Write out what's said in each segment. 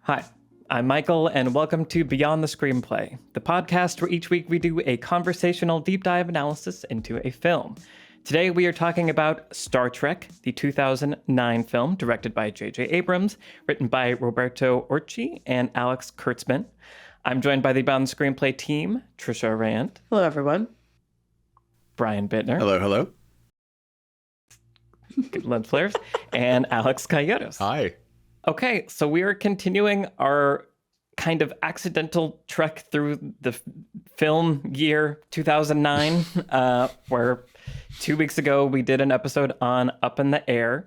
Hi, I'm Michael, and welcome to Beyond the Screenplay, the podcast where each week we do a conversational deep dive analysis into a film. Today we are talking about Star Trek, the 2009 film directed by J.J. Abrams, written by Roberto Orci and Alex Kurtzman. I'm joined by the Beyond the Screenplay team, Trisha Rand. Hello, everyone. Brian Bittner. Hello, hello. Good lens flares. And Alex Coyotes. Hi. Okay, so we are continuing our kind of accidental trek through the film year 2009, where 2 weeks ago we did an episode on Up in the Air,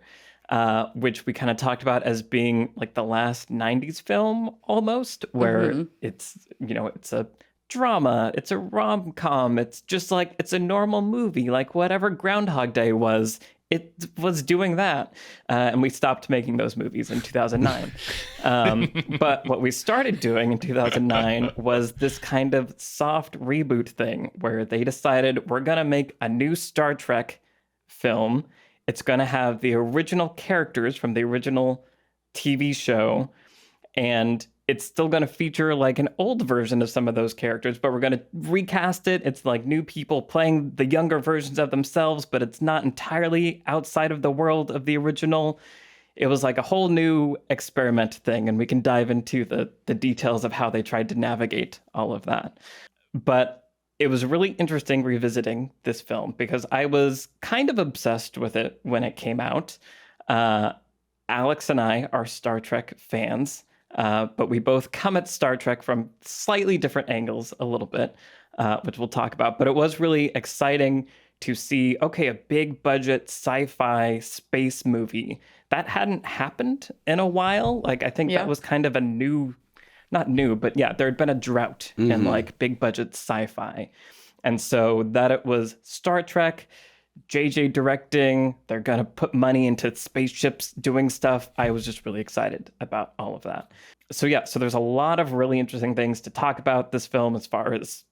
which we kind of talked about as being like the last 90s film almost, where it's, you know, it's a drama, it's a rom-com, it's just like, it's a normal movie, like whatever Groundhog Day was. It was doing that, and we stopped making those movies in 2009. But what we started doing in 2009 was this kind of soft reboot thing where they decided we're going to make a new Star Trek film. It's going to have the original characters from the original TV show, and it's still going to feature like an old version of some of those characters, but we're going to recast it. It's like new people playing the younger versions of themselves, but it's not entirely outside of the world of the original. It was like a whole new experiment thing, and we can dive into the details of how they tried to navigate all of that. But it was really interesting revisiting this film because I was kind of obsessed with it when it came out. Alex and I are Star Trek fans. But we both come at Star Trek from slightly different angles a little bit, which we'll talk about. But it was really exciting to see, okay, a big budget sci-fi space movie. That hadn't happened in a while. Like, I think that was kind of a new, not new, but yeah, there had been a drought in like big budget sci-fi. And so that it was Star Trek, JJ directing, they're going to put money into spaceships doing stuff. I was just really excited about all of that. So yeah, so there's a lot of really interesting things to talk about this film as far as,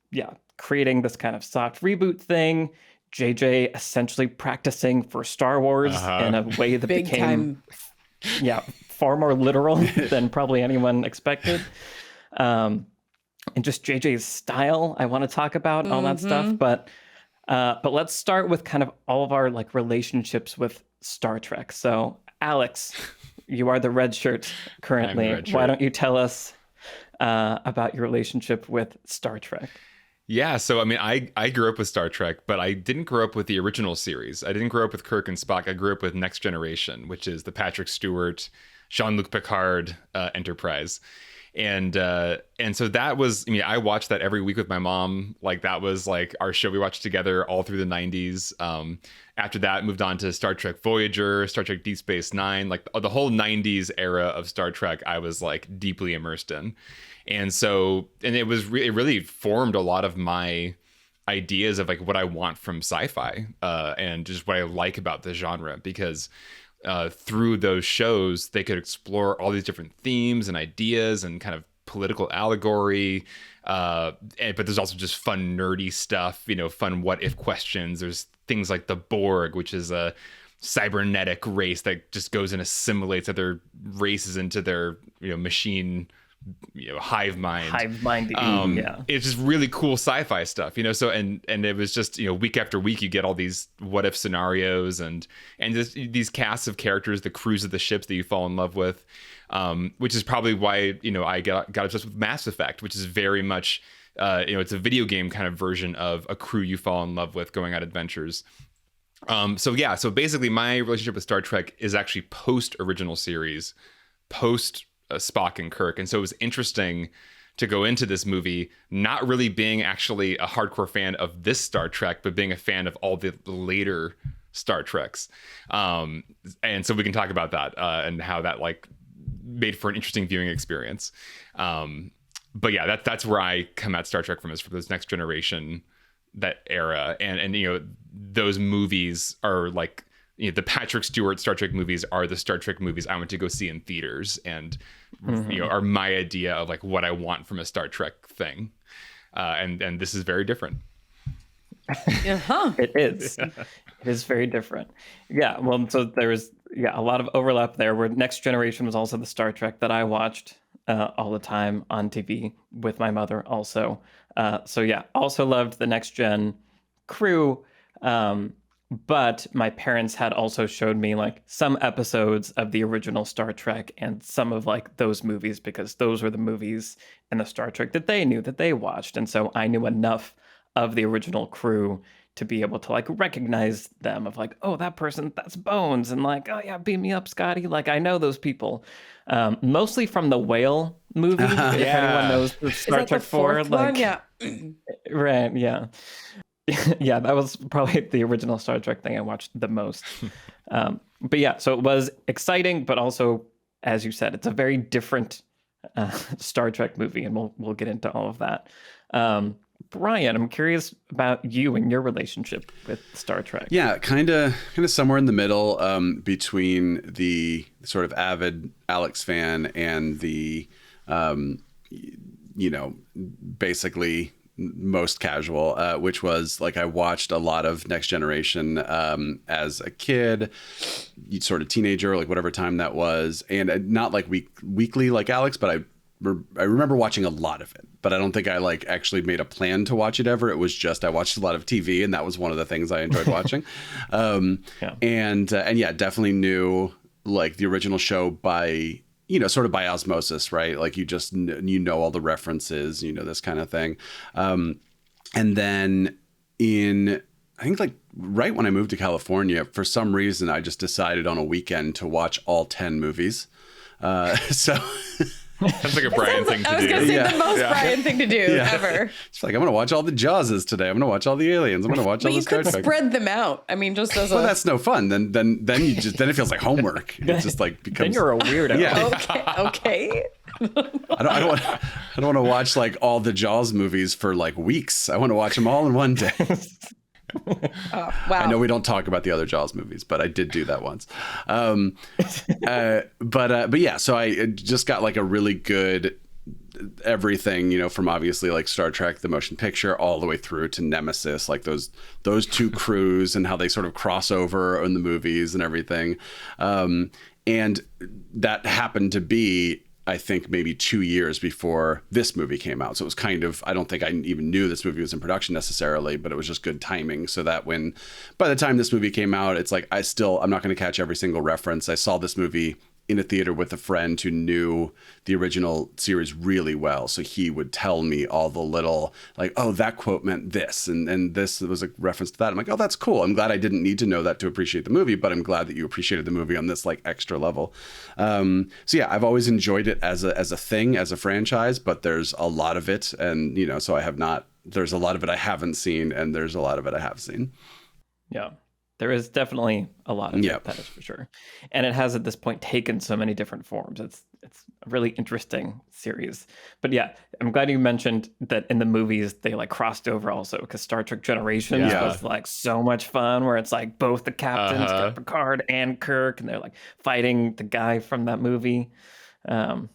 creating this kind of soft reboot thing. JJ essentially practicing for Star Wars in a way that Big became, time. far more literal than probably anyone expected. And just JJ's style, I want to talk about all that stuff, but let's start with kind of all of our like relationships with Star Trek. So, Alex, you are the red shirt currently. I'm the red shirt. Why don't you tell us about your relationship with Star Trek? Yeah, so I mean, I grew up with Star Trek, but I didn't grow up with the original series. I didn't grow up with Kirk and Spock. I grew up with Next Generation, which is the Patrick Stewart, Jean-Luc Picard Enterprise. And so that was, I mean, I watched that every week with my mom. Like that was like our show we watched together all through the 90s. After that, moved on to Star Trek Voyager, Star Trek Deep Space Nine, like the whole 90s era of Star Trek, I was like deeply immersed in. And so, and it really formed a lot of my ideas of like what I want from sci-fi and just what I like about the genre, because through those shows, they could explore all these different themes and ideas and kind of political allegory. But there's also just fun, nerdy stuff, fun what if questions. There's things like the Borg, which is a cybernetic race that just goes and assimilates other races into their, machine, hive mind. It's just really cool sci-fi stuff, so and it was just week after week you get all these what if scenarios and just these casts of characters, the crews of the ships that you fall in love with, which is probably why I got obsessed with Mass Effect, which is very much it's a video game kind of version of a crew you fall in love with going on adventures. So basically my relationship with Star Trek is actually post original series, post Spock and Kirk. And so it was interesting to go into this movie not really being actually a hardcore fan of this Star Trek, but being a fan of all the later Star Treks. And so we can talk about that and how that like made for an interesting viewing experience. But yeah, that's where I come at Star Trek from, is for this Next Generation, that era. And those movies are like, the Patrick Stewart Star Trek movies are the Star Trek movies I went to go see in theaters, and are my idea of like what I want from a Star Trek thing. And this is very different. It is. It is very different. Yeah. Well, so there's a lot of overlap there, where Next Generation was also the Star Trek that I watched all the time on TV with my mother also. So yeah, also loved the Next Gen crew. But my parents had also showed me like some episodes of the original Star Trek and some of like those movies, because those were the movies in the Star Trek that they knew, that they watched. And so I knew enough of the original crew to be able to like recognize them, of like, oh, that person, that's Bones. And like, oh yeah, beam me up, Scotty. Like, I know those people. Mostly from the Whale movie. If anyone knows the Star Trek 4. Like, yeah. Right, yeah. Yeah, that was probably the original Star Trek thing I watched the most. But yeah, so it was exciting, but also, as you said, it's a very different Star Trek movie, and we'll get into all of that. Brian, I'm curious about you and your relationship with Star Trek. Yeah, kind of somewhere in the middle between the sort of avid Alex fan and the, basically most casual, which was like I watched a lot of Next Generation as a kid, sort of teenager, like whatever time that was, and not like weekly like Alex, but I remember watching a lot of it, but I don't think I like actually made a plan to watch it ever. It was just I watched a lot of TV, and that was one of the things I enjoyed watching. And yeah, definitely knew like the original show by, sort of by osmosis, right? Like you just, all the references, this kind of thing. And then I think like right when I moved to California, for some reason, I just decided on a weekend to watch all 10 movies. So that's like a Brian thing to do. I was going to say the most Brian thing to do ever. It's like, I'm going to watch all the Jawses today. I'm going to watch all the Aliens. I'm going to watch all the Star Trek. You could spread them out. I mean, just as Well, that's no fun. Then it feels like homework. It just like becomes. Then you're a weirdo. Yeah. Okay. I don't want to watch like all the Jaws movies for like weeks. I want to watch them all in one day. Wow. I know we don't talk about the other Jaws movies, but I did do that once. But yeah, so I just got like a really good everything, from obviously like Star Trek, the motion picture, all the way through to Nemesis, like those two crews and how they sort of cross over in the movies and everything. And that happened to be, I think, maybe 2 years before this movie came out. So it was kind of, I don't think I even knew this movie was in production necessarily, but it was just good timing. So that by the time this movie came out, it's like, I'm not going to catch every single reference. I saw this movie in a theater with a friend who knew the original series really well. So he would tell me all the little, like, oh, that quote meant this. And this was a reference to that. I'm like, oh, that's cool. I'm glad I didn't need to know that to appreciate the movie, but I'm glad that you appreciated the movie on this like extra level. So yeah, I've always enjoyed it as a thing, as a franchise, but there's a lot of it. And, so there's a lot of it I haven't seen, and there's a lot of it I have seen. Yeah. There is definitely a lot of it, that is for sure. And it has at this point taken so many different forms. It's a really interesting series. But yeah, I'm glad you mentioned that in the movies they like crossed over also, because Star Trek Generations was like so much fun, where it's like both the captains, Picard and Kirk, and they're like fighting the guy from that movie. Anyway,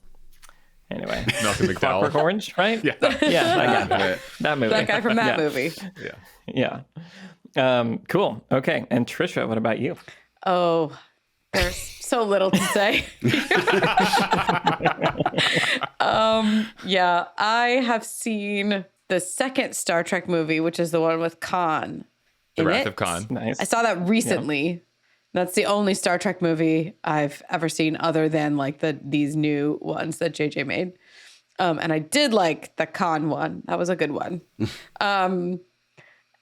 Malcolm McDowell. Clockwork Orange, right? Yeah, that movie. That guy from that movie. Yeah. Cool. Okay. And Trisha, what about you? Oh, there's so little to say. Yeah, I have seen the second Star Trek movie, which is the one with Khan. The Wrath of Khan. Nice. I saw that recently. Yeah. That's the only Star Trek movie I've ever seen other than like these new ones that JJ made. And I did like the Khan one. That was a good one. And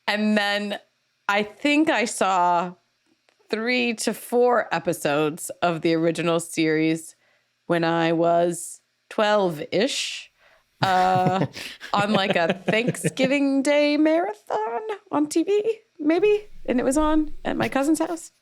then I think I saw 3 to 4 episodes of the original series when I was 12-ish on like a Thanksgiving Day marathon on TV, maybe. And it was on at my cousin's house,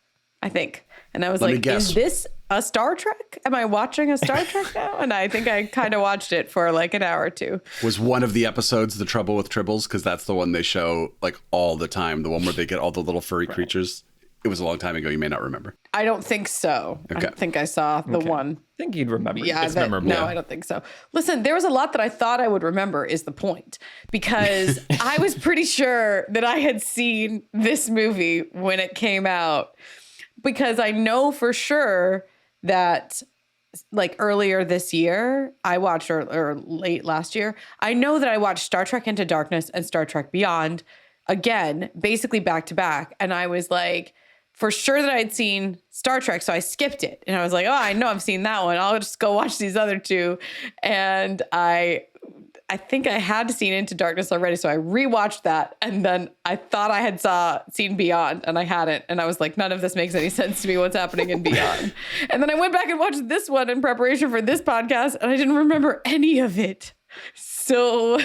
I think. And I was like, is this a Star Trek? Am I watching a Star Trek now? And I think I kind of watched it for like an hour or two. Was one of the episodes The Trouble with Tribbles? Because that's the one they show like all the time. The one where they get all the little furry creatures. It was a long time ago. You may not remember. I don't think so. Okay. I think I saw the one. I think you'd remember. Yeah, it's memorable. No, I don't think so. Listen, there was a lot that I thought I would remember is the point. Because I was pretty sure that I had seen this movie when it came out. because I know for sure that like earlier this year, I watched, or late last year, I know that I watched Star Trek Into Darkness and Star Trek Beyond again, basically back to back. And I was like, for sure that I'd seen Star Trek, so I skipped it. And I was like, oh, I know I've seen that one. I'll just go watch these other two. And I think I had seen Into Darkness already, so I rewatched that, and then I thought I had seen Beyond, and I hadn't, and I was like, none of this makes any sense to me. What's happening in Beyond? And then I went back and watched this one in preparation for this podcast, and I didn't remember any of it. So,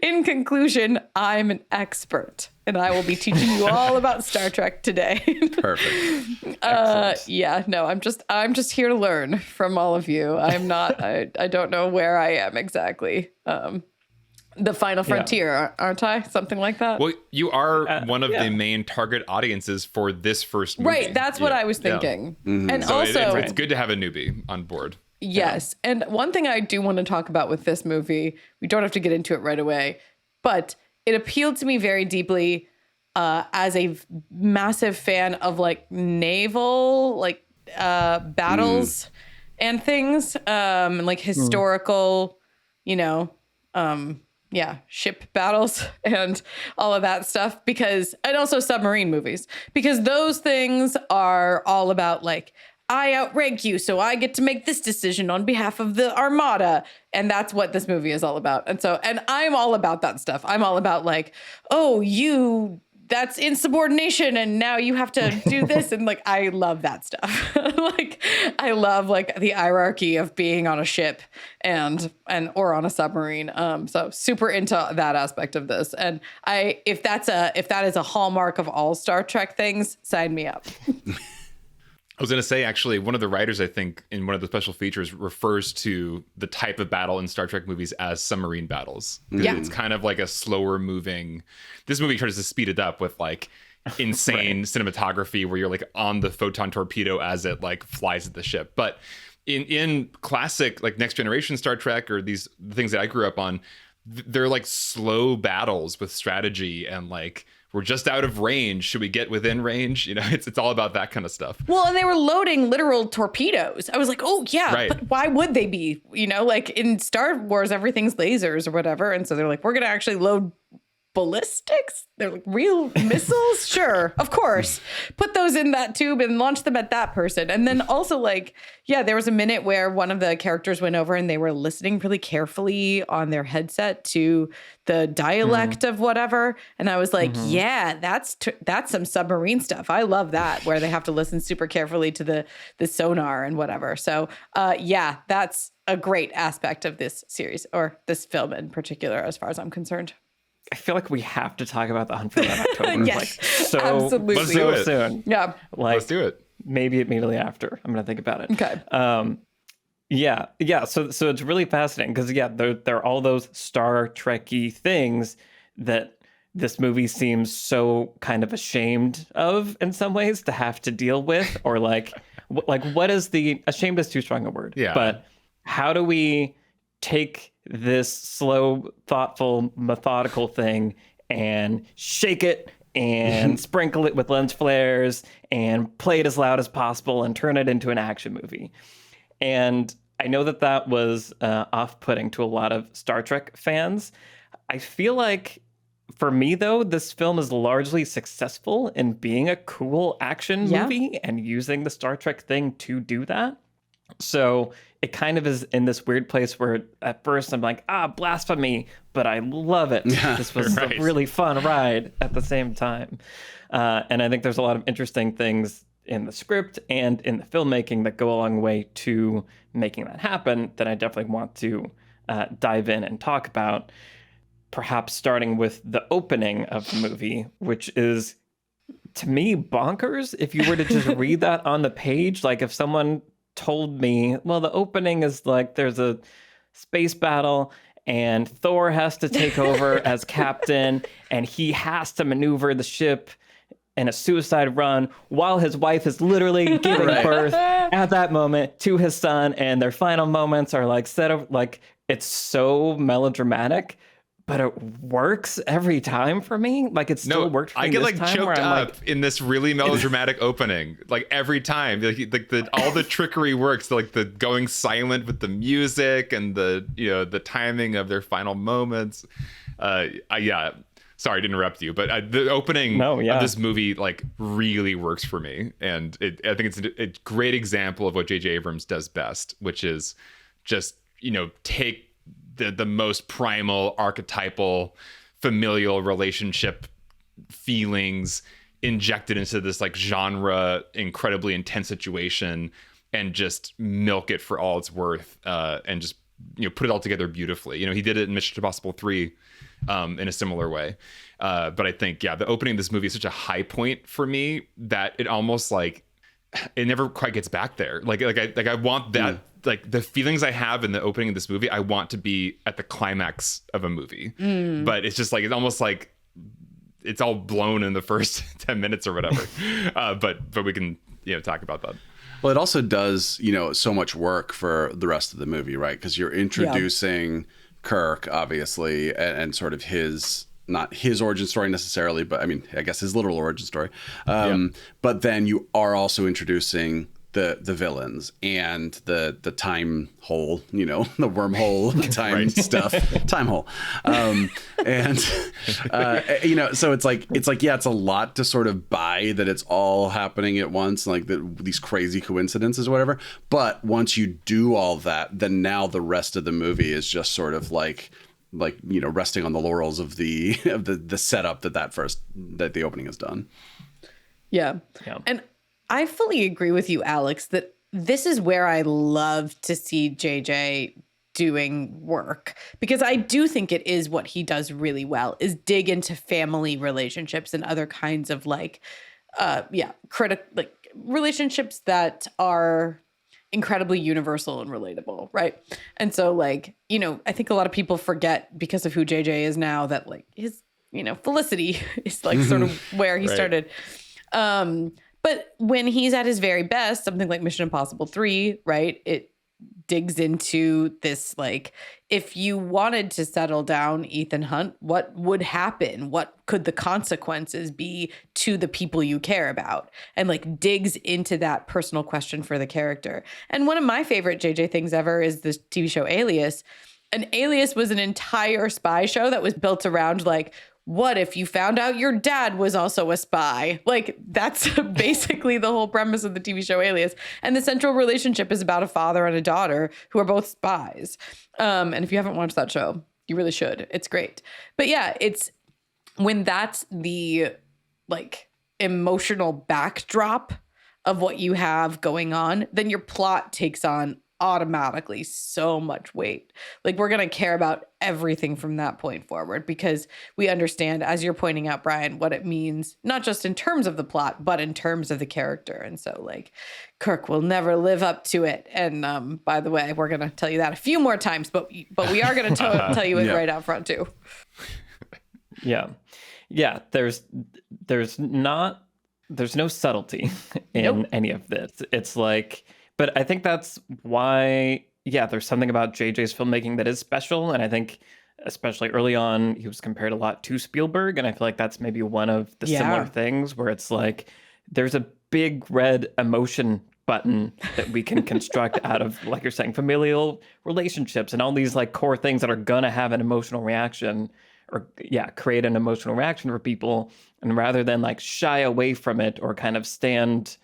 in conclusion, I'm an expert, and I will be teaching you all about Star Trek today. Perfect. Yeah, no, I'm just here to learn from all of you. I'm not, I don't know where I am exactly. The final frontier, aren't I? Something like that. Well, you are one of the main target audiences for this first movie. Right. That's what I was thinking. And So also, it's good to have a newbie on board. yes. And one thing I do want to talk about with this movie, we don't have to get into it right away, but it appealed to me very deeply as a massive fan of like naval, like battles and things, like historical, ship battles and all of that stuff, and also submarine movies, because those things are all about like, I outrank you, so I get to make this decision on behalf of the Armada. And that's what this movie is all about. And I'm all about that stuff. I'm all about like, that's insubordination, and now you have to do this. And like, I love that stuff. Like, I love like the hierarchy of being on a ship or on a submarine. So super into that aspect of this. And if that is a hallmark of all Star Trek things, sign me up. I was going to say, actually, one of the writers, I think, in one of the special features refers to the type of battle in Star Trek movies as submarine battles. Yeah. It's kind of like a slower moving. This movie tries to speed it up with like insane cinematography where you're like on the photon torpedo as it like flies at the ship. But in classic like Next Generation Star Trek, or the things that I grew up on, they're like slow battles with strategy and like, we're just out of range. Should we get within range? It's all about that kind of stuff. Well, and they were loading literal torpedoes. I was like, oh, yeah, right. But why would they be? Like in Star Wars, everything's lasers or whatever. And so they're like, we're going to actually load ballistics. They're like real missiles. Sure, of course, put those in that tube and launch them at that person. And then also like, there was a minute where one of the characters went over and they were listening really carefully on their headset to the dialect of whatever, and I was like, that's some submarine stuff. I love that, where they have to listen super carefully to the sonar and whatever. So that's a great aspect of this series, or this film in particular, as far as I'm concerned. I feel like we have to talk about the Hunt for Red October. Yes, like, absolutely. Let's do it. Soon. Yeah. Like, let's do it. Maybe immediately after. I'm going to think about it. Okay. So it's really fascinating because, there are all those Star Trek-y things that this movie seems so kind of ashamed of in some ways to have to deal with, or like what is ashamed is too strong a word. Yeah. But how do we take this slow, thoughtful, methodical thing and shake it and sprinkle it with lens flares and play it as loud as possible and turn it into an action movie? And I know that was off-putting to a lot of Star Trek fans. I feel like, for me, though, this film is largely successful in being a cool action movie and using the Star Trek thing to do that. So it kind of is in this weird place where at first I'm like, blasphemy, but I love it. This was a really fun ride at the same time. And I think there's a lot of interesting things in the script and in the filmmaking that go a long way to making that happen that I definitely want to dive in and talk about. Perhaps starting with the opening of the movie, which is, to me, bonkers. If you were to just read that on the page, like if someone told me, well, the opening is like there's a space battle and Thor has to take over as captain and he has to maneuver the ship in a suicide run while his wife is literally giving birth at that moment to his son, and their final moments are like set up like it's so melodramatic. but it works every time for me. Like it still worked for me. I get this like time where choked I'm up in this really melodramatic opening. Like every time, like all the trickery works. Like the going silent with the music and the timing of their final moments. Yeah. Sorry to interrupt you, but the opening of this movie like really works for me, and I think it's a great example of what J.J. Abrams does best, which is just take the most primal, archetypal, familial relationship feelings injected into this like genre, incredibly intense situation, and just milk it for all it's worth, and just put it all together beautifully. He did it in Mission Impossible 3 in a similar way. But I think, the opening of this movie is such a high point for me that it almost like it never quite gets back there. Like I want that, like the feelings I have in the opening of this movie, I want to be at the climax of a movie. But it's just like, it's almost like it's all blown in the first 10 minutes or whatever. But we can, talk about that. Well, it also does, so much work for the rest of the movie, right? Because you're introducing Kirk, obviously, and sort of not his origin story necessarily, but I mean, I guess his literal origin story. But then you are also introducing the villains and the time hole, the wormhole time stuff, time hole. So it's like, it's a lot to sort of buy that it's all happening at once, like these crazy coincidences or whatever. But once you do all that, then now the rest of the movie is just sort of like resting on the laurels of the setup that the opening has done. Yeah. And I fully agree with you, Alex, that this is where I love to see JJ doing work, because I do think it is what he does really well, is dig into family relationships and other kinds of relationships that are incredibly universal and relatable, right? And so I think a lot of people forget, because of who JJ is now, that like his Felicity is like sort of where he started. But when he's at his very best, something like Mission Impossible 3, right? It digs into this, like, if you wanted to settle down Ethan Hunt, what would happen? What could the consequences be to the people you care about? And like digs into that personal question for the character. And one of my favorite JJ things ever is this TV show Alias. And Alias was an entire spy show that was built around like, what if you found out your dad was also a spy? Like, that's basically the whole premise of the TV show Alias. And the central relationship is about a father and a daughter who are both spies. And if you haven't watched that show, you really should. It's great. But yeah, it's when that's the like emotional backdrop of what you have going on, then your plot takes on automatically so much weight. Like, we're going to care about everything from that point forward, because we understand, as you're pointing out, Brian, what it means, not just in terms of the plot, but in terms of the character. And so like Kirk will never live up to it. And by the way, we're going to tell you that a few more times, but we are going to tell you it right out front too. Yeah. There's no subtlety in any of this. It's like, but I think that's why, there's something about JJ's filmmaking that is special. And I think especially early on, he was compared a lot to Spielberg. And I feel like that's maybe one of the similar things where it's like, there's a big red emotion button that we can construct out of, like you're saying, familial relationships and all these like core things that are going to have an emotional reaction or create an emotional reaction for people. And rather than like shy away from it or kind of stand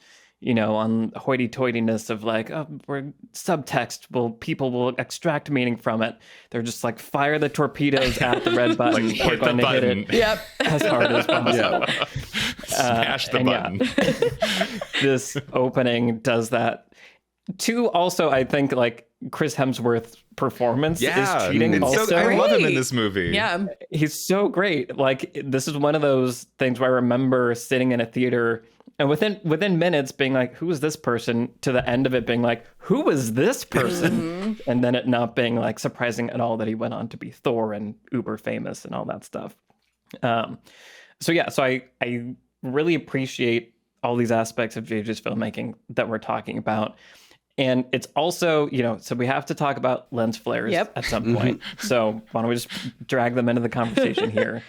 on hoity-toityness of like, we're subtext, people will extract meaning from it. They're just like, fire the torpedoes at the red button. Like, hit the button. Hit it as hard as possible. Smash the button. This opening does that. Two, also, I think like Chris Hemsworth's performance is cheating also. I love him in this movie. Yeah. He's so great. Like, this is one of those things where I remember sitting in a theater and within minutes being like, who is this person? To the end of it being like, who is this person? And then it not being like surprising at all that he went on to be Thor and uber famous and all that stuff. So I really appreciate all these aspects of JJ's filmmaking that we're talking about. And it's also, so we have to talk about lens flares at some point. So why don't we just drag them into the conversation here?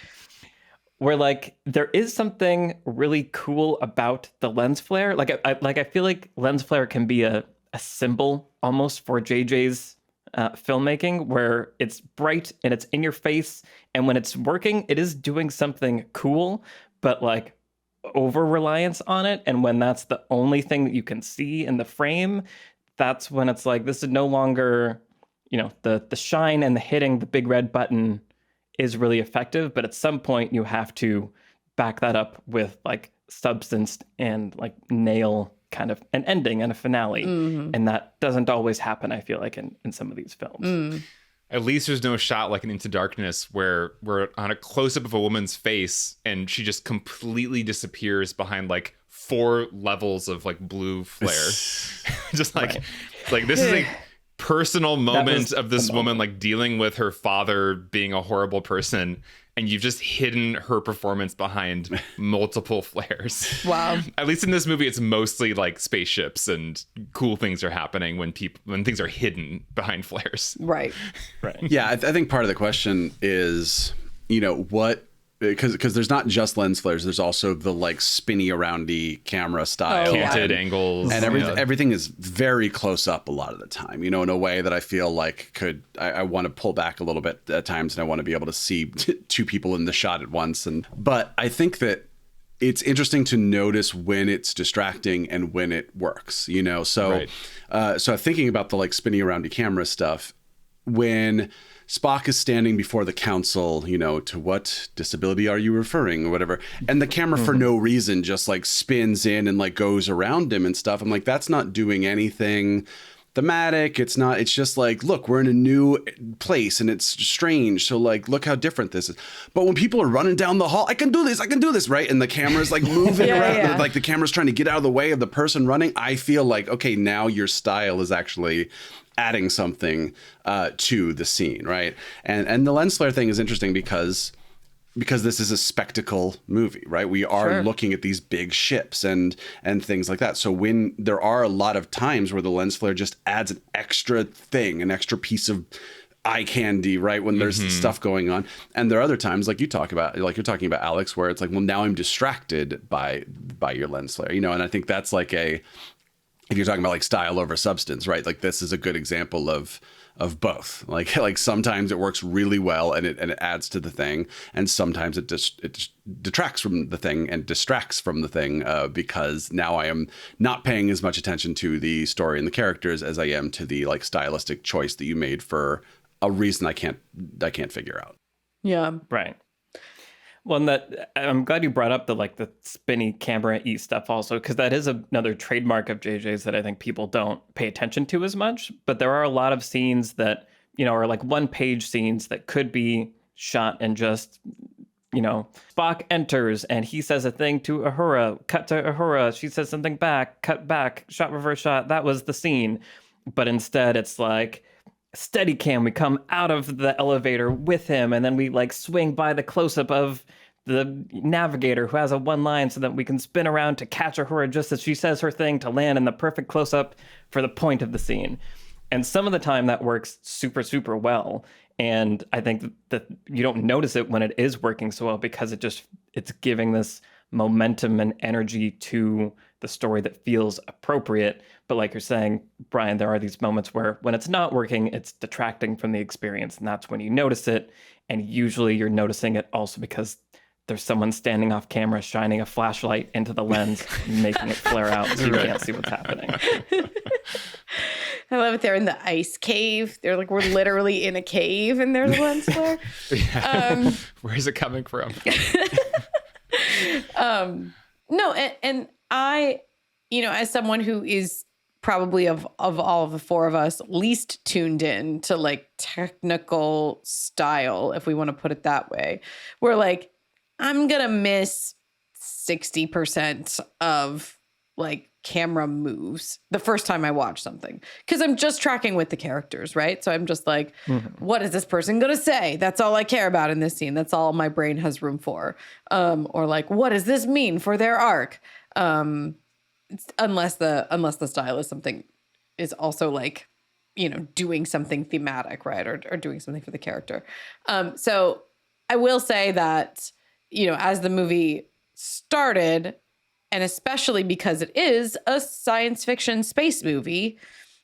Where like there is something really cool about the lens flare. I feel like lens flare can be a symbol almost for JJ's filmmaking, where it's bright and it's in your face, and when it's working, it is doing something cool, but like over reliance on it, and when that's the only thing that you can see in the frame, that's when it's like this is no longer, the shine and the hitting the big red button is really effective, but at some point you have to back that up with like substance and like nail kind of an ending and a finale. And that doesn't always happen, I feel like, in some of these films. At least there's no shot like in Into Darkness where we're on a close-up of a woman's face and she just completely disappears behind like 4 levels of like blue flare. Just like this is a personal moment of this woman like dealing with her father being a horrible person, and you've just hidden her performance behind multiple flares. Wow. At least in this movie, it's mostly like spaceships and cool things are happening when things are hidden behind flares. Right. Yeah, I think part of the question is, what, because there's not just lens flares, there's also the like spinny aroundy camera style. Canted angles. And everything is very close up a lot of the time, in a way that I feel like I want to pull back a little bit at times, and I want to be able to see 2 people in the shot at once. But I think that it's interesting to notice when it's distracting and when it works, So, so thinking about the like spinning aroundy camera stuff, when Spock is standing before the council, to what disability are you referring or whatever. And the camera for no reason just like spins in and like goes around him and stuff. I'm like, that's not doing anything thematic. It's just like, look, we're in a new place and it's strange. So like, look how different this is. But when people are running down the hall, I can do this, right? And the camera's like moving around, like the camera's trying to get out of the way of the person running. I feel like, okay, now your style is actually adding something to the scene, right? And the lens flare thing is interesting because this is a spectacle movie, right? We are looking at these big ships and things like that. So when there are a lot of times where the lens flare just adds an extra thing, an extra piece of eye candy, right? When there's stuff going on. And there are other times, like you're talking about, Alex, where it's like, well, now I'm distracted by your lens flare, and I think that's like if you're talking about like style over substance, right? Like this is a good example of both. Like sometimes it works really well and it adds to the thing, and sometimes it detracts from the thing and distracts from the thing because now I am not paying as much attention to the story and the characters as I am to the like stylistic choice that you made for a reason I can't figure out. Yeah. Right. Well, and that I'm glad you brought up the spinny camera-y stuff also, because that is another trademark of JJ's that I think people don't pay attention to as much. But there are a lot of scenes that, are like one-page scenes that could be shot and just, Spock enters and he says a thing to Uhura, cut to Uhura, she says something back, cut back, shot, reverse shot, that was the scene. But instead it's like steady cam, we come out of the elevator with him, and then we like swing by the close-up of the navigator who has a one line so that we can spin around to catch Uhura just as she says her thing to land in the perfect close-up for the point of the scene. And some of the time that works super, super well. And I think that you don't notice it when it is working so well because it's giving this momentum and energy to the story that feels appropriate. But like you're saying, Brian, there are these moments where when it's not working, it's detracting from the experience. And that's when you notice it. And usually you're noticing it also because there's someone standing off camera, shining a flashlight into the lens, and making it flare out so you can't see what's happening. I love it. They're in the ice cave. They're like, we're literally in a cave and there's a lens flare. Yeah. Where's it coming from? No, and I, as someone who is probably of all of the 4 of us least tuned in to like technical style, if we want to put it that way, we're like, I'm going to miss 60% of like camera moves the first time I watch something because I'm just tracking with the characters, right? So I'm just like, what is this person going to say? That's all I care about in this scene. That's all my brain has room for. Or like, what does this mean for their arc? Unless the style is something is also like, doing something thematic, right? Or doing something for the character. So I will say that, as the movie started, and especially because it is a science fiction space movie,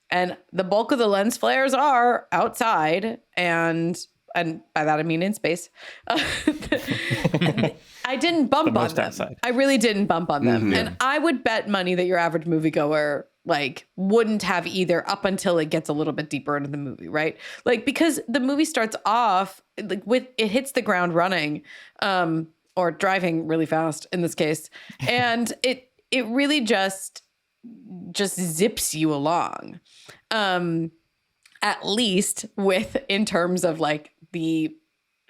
and the bulk of the lens flares are outside, and by that I mean in space. I didn't bump on them. Outside. I really didn't bump on them. And I would bet money that your average moviegoer like wouldn't have either up until it gets a little bit deeper into the movie, right? Like, because the movie starts off like it hits the ground running, or driving really fast in this case. And it really just zips you along. At least in terms of like the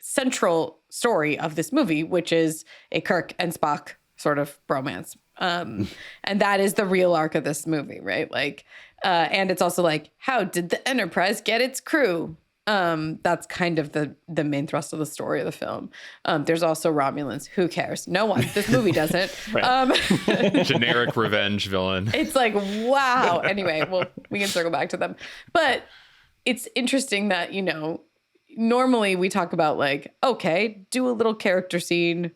central story of this movie, which is a Kirk and Spock sort of bromance. And that is the real arc of this movie, right? Like, and it's also like, how did the Enterprise get its crew? That's kind of the main thrust of the story of the film. There's also Romulans. Who cares? No one. This movie doesn't. Generic revenge villain. It's like, wow. Anyway, well, we can circle back to them. But it's interesting that, normally we talk about like, okay, do a little character scene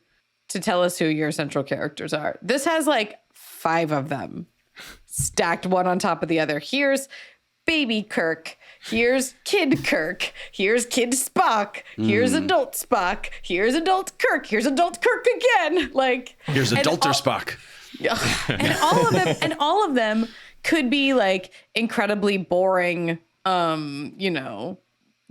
to tell us who your central characters are. This has like 5 of them stacked one on top of the other. Here's baby Kirk. Here's kid Kirk. Here's kid Spock. Here's adult Spock. Here's adult Kirk. Here's adult Kirk again. Like, here's adulter Spock. And all of them could be like incredibly boring,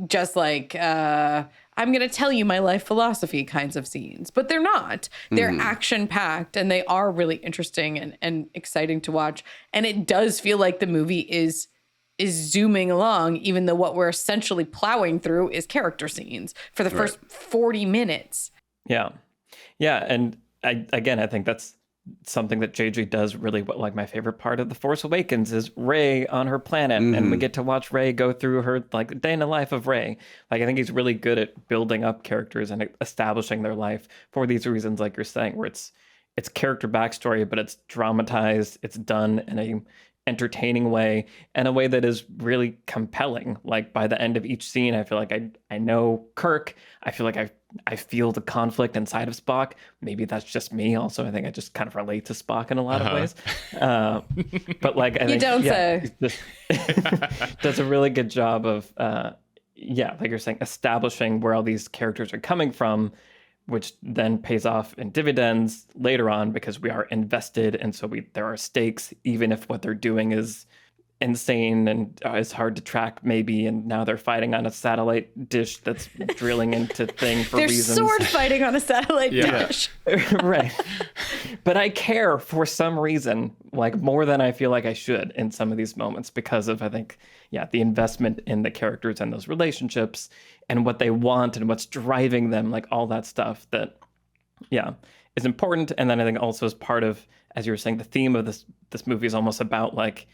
just like I'm going to tell you my life philosophy kinds of scenes, but they're not. They're action packed, and they are really interesting and exciting to watch. And it does feel like the movie is zooming along, even though what we're essentially plowing through is character scenes for the first 40 minutes. Yeah. And I think that's something that JJ does really well. Like, my favorite part of The Force Awakens is Rey on her planet, and we get to watch Rey go through her, like, the day in the life of Rey. Like, I think he's really good at building up characters and establishing their life for these reasons, like you're saying, where it's character backstory, but it's dramatized, it's done in a entertaining way, and a way that is really compelling. Like, by the end of each scene, I feel like I know Kirk. I feel like I feel the conflict inside of Spock. Maybe that's just me. Also, I think I just kind of relate to Spock in a lot of ways. But like, I think, say. Does a really good job of, like you're saying, establishing where all these characters are coming from, which then pays off in dividends later on because we are invested, and so there are stakes, even if what they're doing is insane and is hard to track maybe, and now they're fighting on a satellite dish that's drilling into thing for reasons. They're sword fighting on a satellite dish. Right. But I care for some reason, like, more than I feel like I should in some of these moments, because of, I think, the investment in the characters and those relationships and what they want and what's driving them, like all that stuff that, is important. And then I think also as part of, as you were saying, the theme of this movie is almost about, like,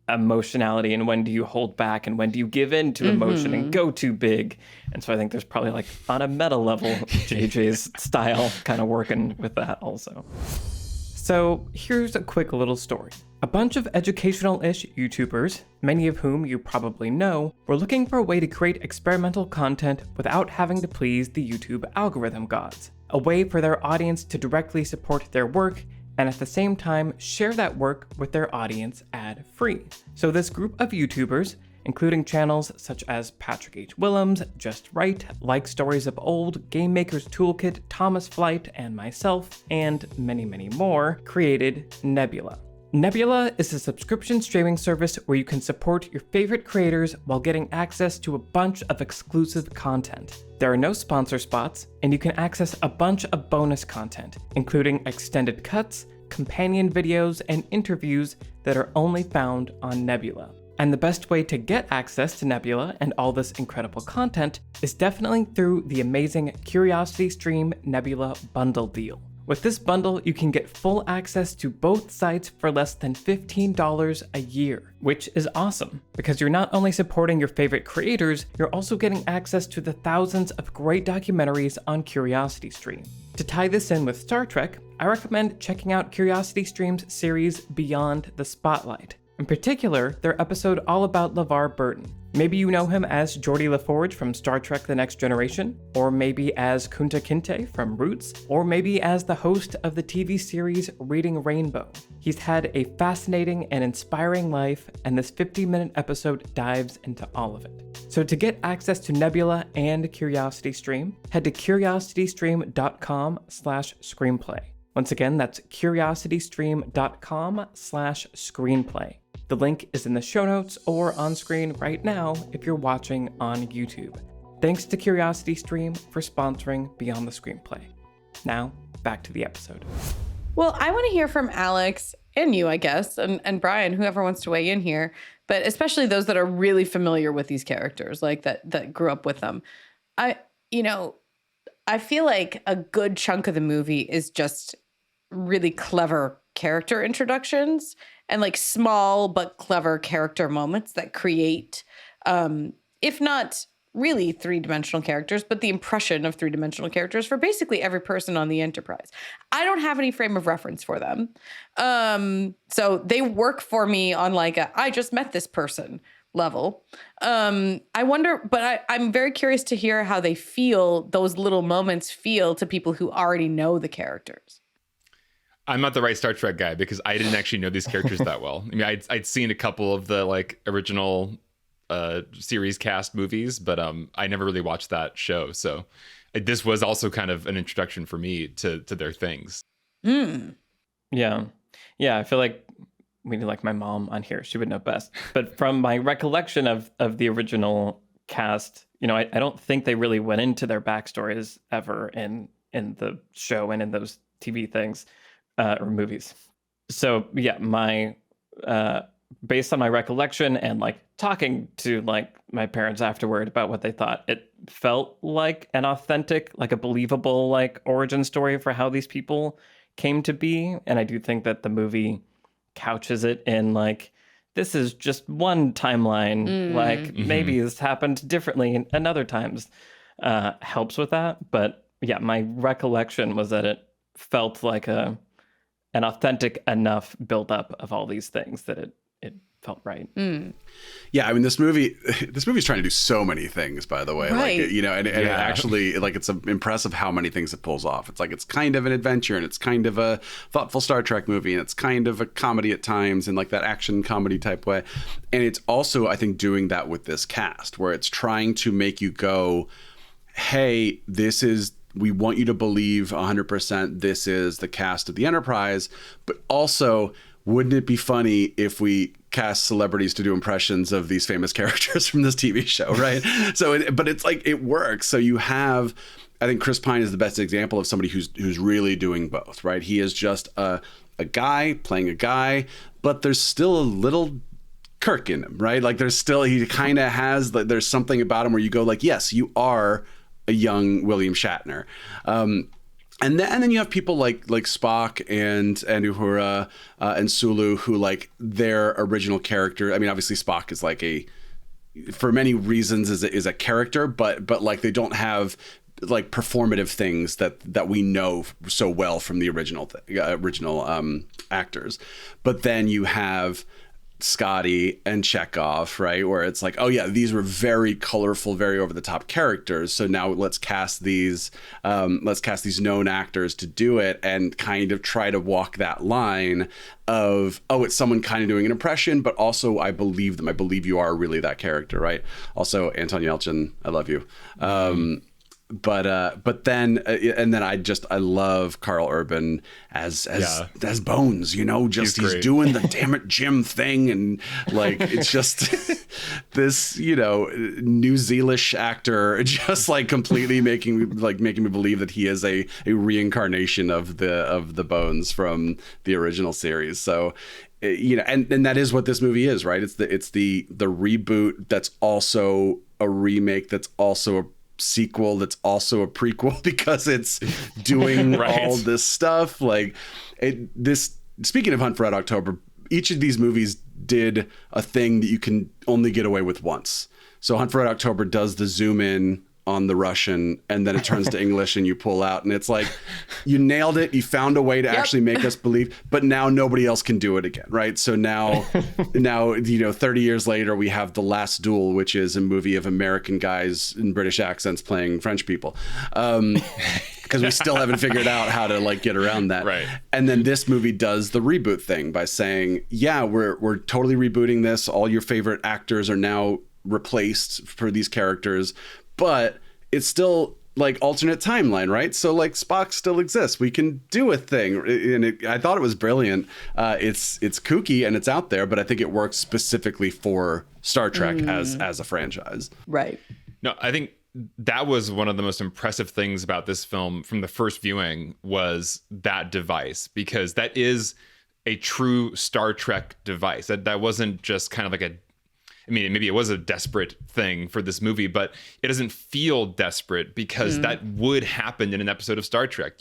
emotionality, and when do you hold back and when do you give in to emotion and go too big. And so I think there's probably, like, on a meta level, JJ's style kind of working with that also. So here's a quick little story. A bunch of educational-ish YouTubers, many of whom you probably know, were looking for a way to create experimental content without having to please the YouTube algorithm gods. A way for their audience to directly support their work and at the same time share that work with their audience ad-free. So this group of YouTubers, including channels such as Patrick H. Willems, Just Right, Like Stories of Old, Game Maker's Toolkit, Thomas Flight, and myself, and many, many more, created Nebula. Nebula is a subscription streaming service where you can support your favorite creators while getting access to a bunch of exclusive content. There are no sponsor spots, and you can access a bunch of bonus content, including extended cuts, companion videos, and interviews that are only found on Nebula. And the best way to get access to Nebula and all this incredible content is definitely through the amazing CuriosityStream Nebula bundle deal. With this bundle, you can get full access to both sites for less than $15 a year, which is awesome, because you're not only supporting your favorite creators, you're also getting access to the thousands of great documentaries on CuriosityStream. To tie this in with Star Trek, I recommend checking out CuriosityStream's series Beyond the Spotlight. In particular, their episode all about LeVar Burton. Maybe you know him as Geordi LaForge from Star Trek The Next Generation, or maybe as Kunta Kinte from Roots, or maybe as the host of the TV series Reading Rainbow. He's had a fascinating and inspiring life, and this 50-minute episode dives into all of it. So to get access to Nebula and CuriosityStream, head to curiositystream.com/screenplay. Once again, that's curiositystream.com/screenplay. The link is in the show notes or on screen right now if you're watching on YouTube. Thanks to CuriosityStream for sponsoring Beyond the Screenplay. Now, back to the episode. Well, I want to hear from Alex and you, I guess, and Brian, whoever wants to weigh in here, but especially those that are really familiar with these characters, like that grew up with them. I feel like a good chunk of the movie is just really clever character introductions and like small but clever character moments that create, if not really three-dimensional characters, but the impression of three-dimensional characters for basically every person on the Enterprise. I don't have any frame of reference for them. So they work for me on like I just met this person level. I wonder, but I'm very curious to hear how they feel, those little moments feel to people who already know the characters. I'm not the right Star Trek guy because I didn't actually know these characters that well. I mean, I'd seen a couple of the like original series cast movies, but I never really watched that show. So this was also kind of an introduction for me to their things. Yeah. I feel like we need like my mom on here. She would know best. But from my recollection of the original cast, I don't think they really went into their backstories ever in the show and in those TV things. Or movies. So yeah, my based on my recollection and like talking to like my parents afterward about what they thought, it felt like an authentic, like a believable like origin story for how these people came to be. And I do think that the movie couches it in like, this is just one timeline. Like maybe this happened differently and other times helps with that. But yeah, my recollection was that it felt like an authentic enough buildup of all these things that it felt right. Yeah, I mean, this movie's trying to do so many things, by the way. Right. Like, and it actually, like, it's impressive how many things it pulls off. It's like, it's kind of an adventure, and it's kind of a thoughtful Star Trek movie, and it's kind of a comedy at times, in like that action comedy type way. And it's also, I think, doing that with this cast, where it's trying to make you go, hey, we want you to believe 100% this is the cast of the Enterprise, but also, wouldn't it be funny if we cast celebrities to do impressions of these famous characters from this TV show, right? But it's like, it works. So you have, I think Chris Pine is the best example of somebody who's really doing both, right? He is just a guy playing a guy, but there's still a little Kirk in him, right? Like he kind of has, there's something about him where you go like, yes, you are a young William Shatner. And then you have people like Spock and Uhura and Sulu, who like their original character. I mean, obviously Spock is like for many reasons is a character, but like they don't have like performative things that we know so well from the original actors. But then you have Scotty and Chekhov, right? Where it's like, oh yeah, these were very colorful, very over the top characters. So now let's cast these known actors to do it and kind of try to walk that line of, oh, it's someone kind of doing an impression, but also I believe them. I believe you are really that character, right? Also, Anton Yelchin, I love you. But then I love Carl Urban as Bones, he's doing the damn it Jim thing, and like it's just this New Zealandish actor just like completely making me believe that he is a reincarnation of the Bones from the original series. So and that is what this movie is, right? It's the reboot that's also a remake, that's also a sequel, that's also a prequel, because it's doing all this stuff. Like speaking of Hunt for Red October, each of these movies did a thing that you can only get away with once. So Hunt for Red October does the zoom in on the Russian, and then it turns to English and you pull out, and it's like, you nailed it. You found a way to actually make us believe, but now nobody else can do it again, right? So now 30 years later, we have The Last Duel, which is a movie of American guys in British accents playing French people. Because we still haven't figured out how to like get around that. Right. And then this movie does the reboot thing by saying, yeah, we're totally rebooting this. All your favorite actors are now replaced for these characters, but it's still like alternate timeline, right? So like Spock still exists. We can do a thing. And I thought it was brilliant. It's kooky and it's out there, but I think it works specifically for Star Trek as a franchise. Right. No, I think that was one of the most impressive things about this film from the first viewing was that device, because that is a true Star Trek device. That wasn't just kind of like maybe it was a desperate thing for this movie, but it doesn't feel desperate because that would happen in an episode of Star Trek.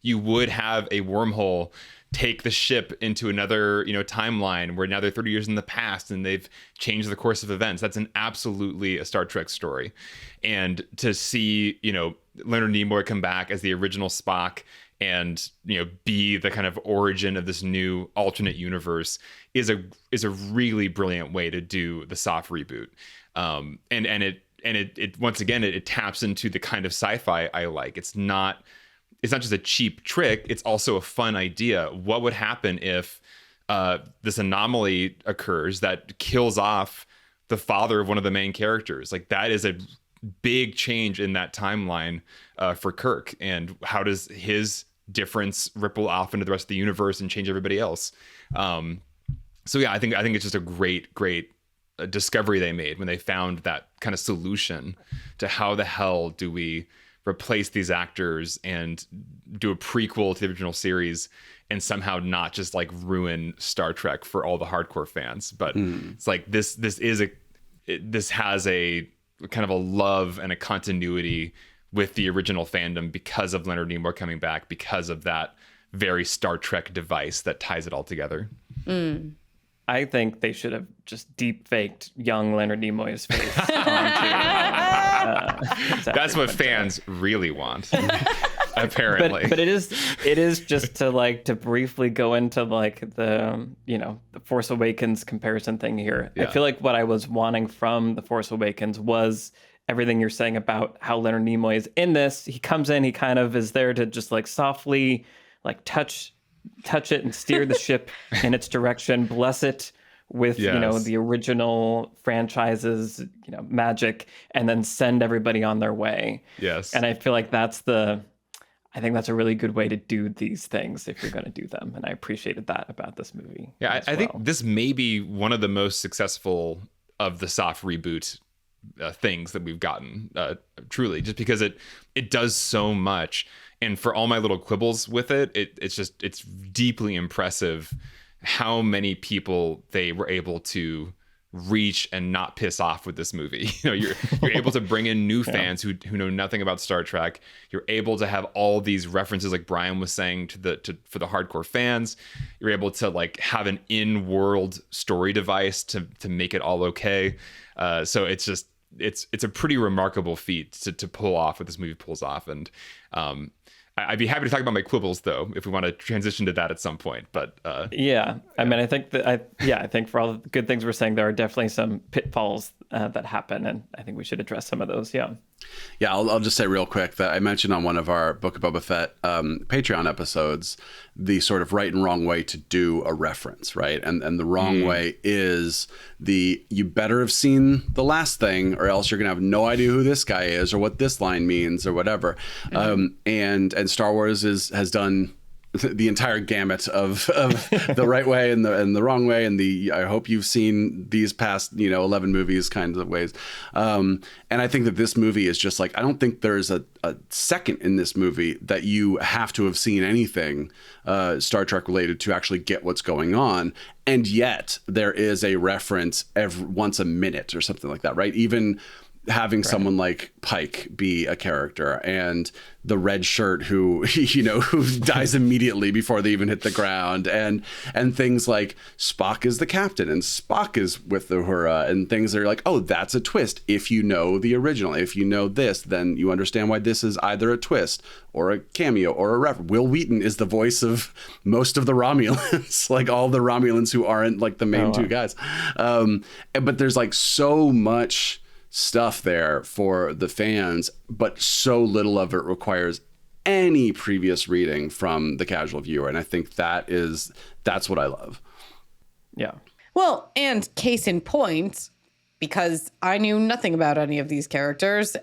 You would have a wormhole take the ship into another, timeline where now they're 30 years in the past and they've changed the course of events. That's absolutely a Star Trek story. And to see, Leonard Nimoy come back as the original Spock and, be the kind of origin of this new alternate universe is a really brilliant way to do the soft reboot. And it once again, it taps into the kind of sci-fi I like. It's not just a cheap trick. It's also a fun idea. What would happen if this anomaly occurs that kills off the father of one of the main characters? Like, that is a big change in that timeline for Kirk. And how does his difference ripple off into the rest of the universe and change everybody else? So yeah, I think it's just a great discovery they made when they found that kind of solution to how the hell do we replace these actors and do a prequel to the original series and somehow not just like ruin Star Trek for all the hardcore fans. But it's like this has a kind of a love and a continuity with the original fandom because of Leonard Nimoy coming back, because of that very Star Trek device that ties it all together. I think they should have just deep faked young Leonard Nimoy's face onto. That's what fans really want, apparently. But it is just to briefly go into like the Force Awakens comparison thing here. Yeah. I feel like what I was wanting from the Force Awakens was everything you're saying about how Leonard Nimoy is in this. He comes in, he kind of is there to just like softly like touch it and steer the ship in its direction, bless it with the original franchise's magic, and then send everybody on their way. Yes. And I feel like I think that's a really good way to do these things if you're going to do them, and I appreciated that about this movie. Yeah, I think this may be one of the most successful of the soft reboot things that we've gotten, truly, just because it does so much. And for all my little quibbles with it's deeply impressive how many people they were able to reach and not piss off with this movie. You're able to bring in new fans who know nothing about Star Trek. You're able to have all these references, like Brian was saying, for the hardcore fans. You're able to like have an in-world story device to make it all okay. So it's just it's a pretty remarkable feat to pull off what this movie pulls off. And I'd be happy to talk about my quibbles, though, if we want to transition to that at some point. But I mean, I think I think for all the good things we're saying, there are definitely some pitfalls that happen, and I think we should address some of those. Yeah. I'll just say real quick that I mentioned on one of our Book of Boba Fett Patreon episodes the sort of right and wrong way to do a reference, right? And the wrong way is you better have seen the last thing, or else you're gonna have no idea who this guy is or what this line means or whatever. And Star Wars has done the entire gamut of the right way and the wrong way, and I hope you've seen these past 11 movies kinds of ways, and I think that this movie is just like, I don't think there's a second in this movie that you have to have seen anything Star Trek related to actually get what's going on, and yet there is a reference once a minute or something like that, right? Even having someone like Pike be a character, and the red shirt who who dies immediately before they even hit the ground, and things like Spock is the captain and Spock is with the Uhura, and things that are like, oh, that's a twist. If you know the original, if you know this, then you understand why this is either a twist or a cameo or a reference. Will Wheaton is the voice of most of the Romulans, like all the Romulans who aren't like the main two guys. But there's like so much stuff there for the fans, but so little of it requires any previous reading from the casual viewer. And I think that's what I love. Yeah. Well, and case in point, because I knew nothing about any of these characters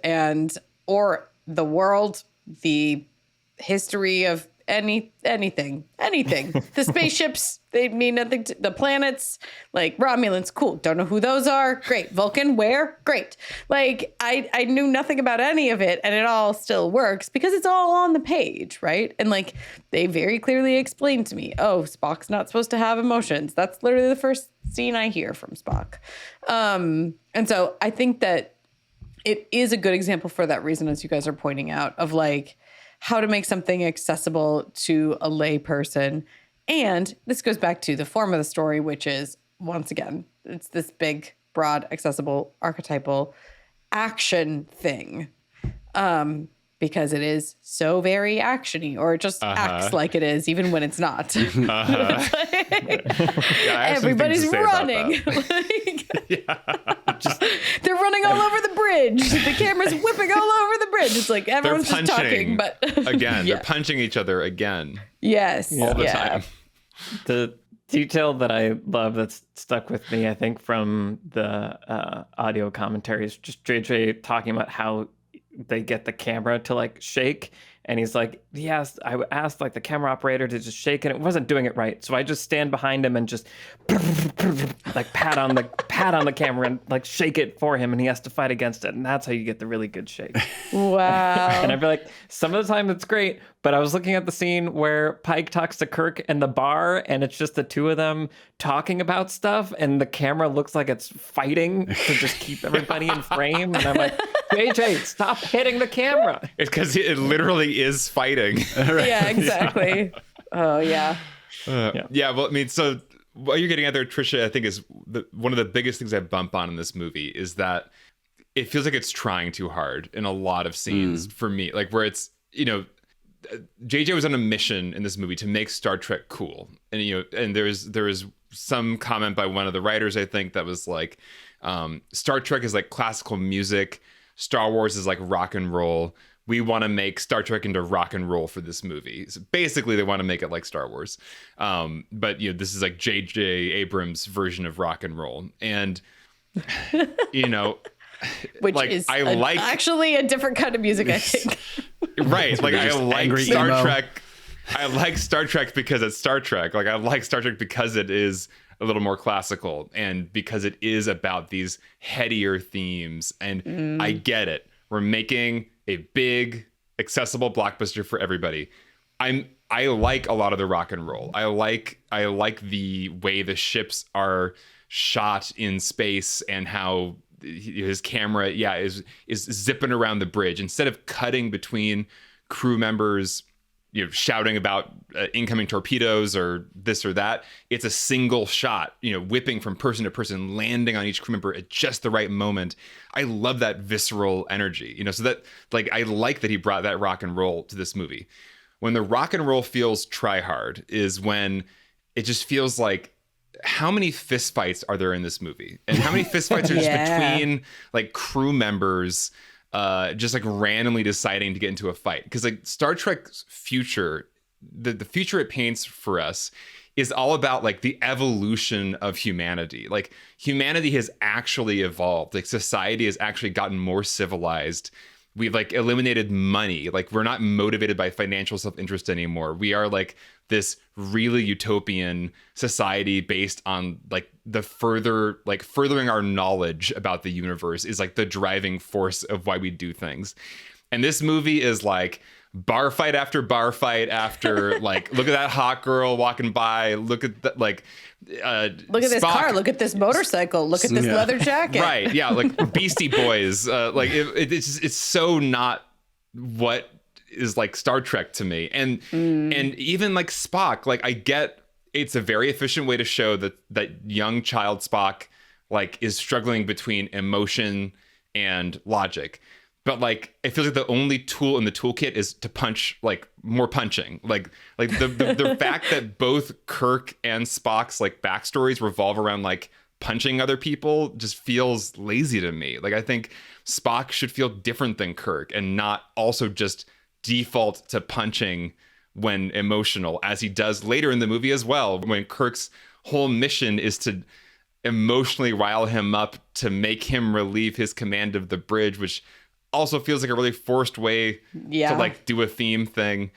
or the world, the history of anything. The spaceships, they mean nothing to the planets. Like Romulans, cool. Don't know who those are. Great. Vulcan, where? Great. Like I knew nothing about any of it, and it all still works because it's all on the page, right? And like they very clearly explained to me, oh, Spock's not supposed to have emotions. That's literally the first scene I hear from Spock. And so I think that it is a good example for that reason, as you guys are pointing out, of like how to make something accessible to a lay person. And this goes back to the form of the story, which is, once again, it's this big, broad, accessible, archetypal action thing. Because it is so very actiony, or it just acts like it is, even when it's not. Everybody's running. They're running all over the bridge. The camera's whipping all over the bridge. It's like everyone's just talking, but again, they're punching each other again. Yes, all the time. The detail that I love that's stuck with me, I think, from the audio commentary is just JJ talking about how they get the camera to like shake, and he's like, yes, I asked like the camera operator to just shake, and it wasn't doing it right, so I just stand behind him and just like pat on the camera and like shake it for him, and he has to fight against it, and that's how you get the really good shake. Wow. And I'd be like, some of the time it's great, but I was looking at the scene where Pike talks to Kirk in the bar, and it's just the two of them talking about stuff, and the camera looks like it's fighting to just keep everybody in frame, and I'm like, JJ, stop hitting the camera. It's because it literally is fighting. Yeah, exactly. Oh, yeah. Yeah, well, I mean, so what you're getting at there, Trisha, I think is one of the biggest things I bump on in this movie is that it feels like it's trying too hard in a lot of scenes for me. Like where it's, JJ was on a mission in this movie to make Star Trek cool. And, and there is some comment by one of the writers, I think, that was like, Star Trek is like classical music. Star Wars is like rock and roll. We want to make Star Trek into rock and roll for this movie. So basically, they want to make it like Star Wars. But, this is like J.J. Abrams' version of rock and roll. And, which like, is actually a different kind of music, I think. Right. Like, I like Star emo. Trek. I like Star Trek because it's Star Trek. Like, I like Star Trek because it is a little more classical and because it is about these headier themes. And I get it. We're making a big, accessible blockbuster for everybody. I like a lot of the rock and roll. I like the way the ships are shot in space and how his camera, is zipping around the bridge instead of cutting between crew members, shouting about incoming torpedoes or this or that. It's a single shot, whipping from person to person, landing on each crew member at just the right moment. I love that visceral energy, so that, like, I like that he brought that rock and roll to this movie. When the rock and roll feels try hard is when it just feels like, how many fist fights are there in this movie? And how many fist fights are just between like crew members, just like randomly deciding to get into a fight? Because like Star Trek's future, the future it paints for us is all about like the evolution of humanity. Like humanity has actually evolved. Like society has actually gotten more civilized. We've like eliminated money. Like we're not motivated by financial self-interest anymore. We are like this really utopian society based on like furthering our knowledge about the universe is like the driving force of why we do things. And this movie is like, bar fight after bar fight after like, look at that hot girl walking by. Look at that, like, look at this car. Look at this motorcycle. Look at this leather jacket. Right. Yeah. Like Beastie Boys. Like it's so not what is like Star Trek to me. And even like Spock, like I get it's a very efficient way to show that young child Spock like is struggling between emotion and logic. But like it feels like the only tool in the toolkit is to punch, like more punching. Like the fact that both Kirk and Spock's like backstories revolve around like punching other people just feels lazy to me. Like I think Spock should feel different than Kirk and not also just default to punching when emotional, as he does later in the movie as well, when Kirk's whole mission is to emotionally rile him up to make him relieve his command of the bridge, which also feels like a really forced way to like do a theme thing.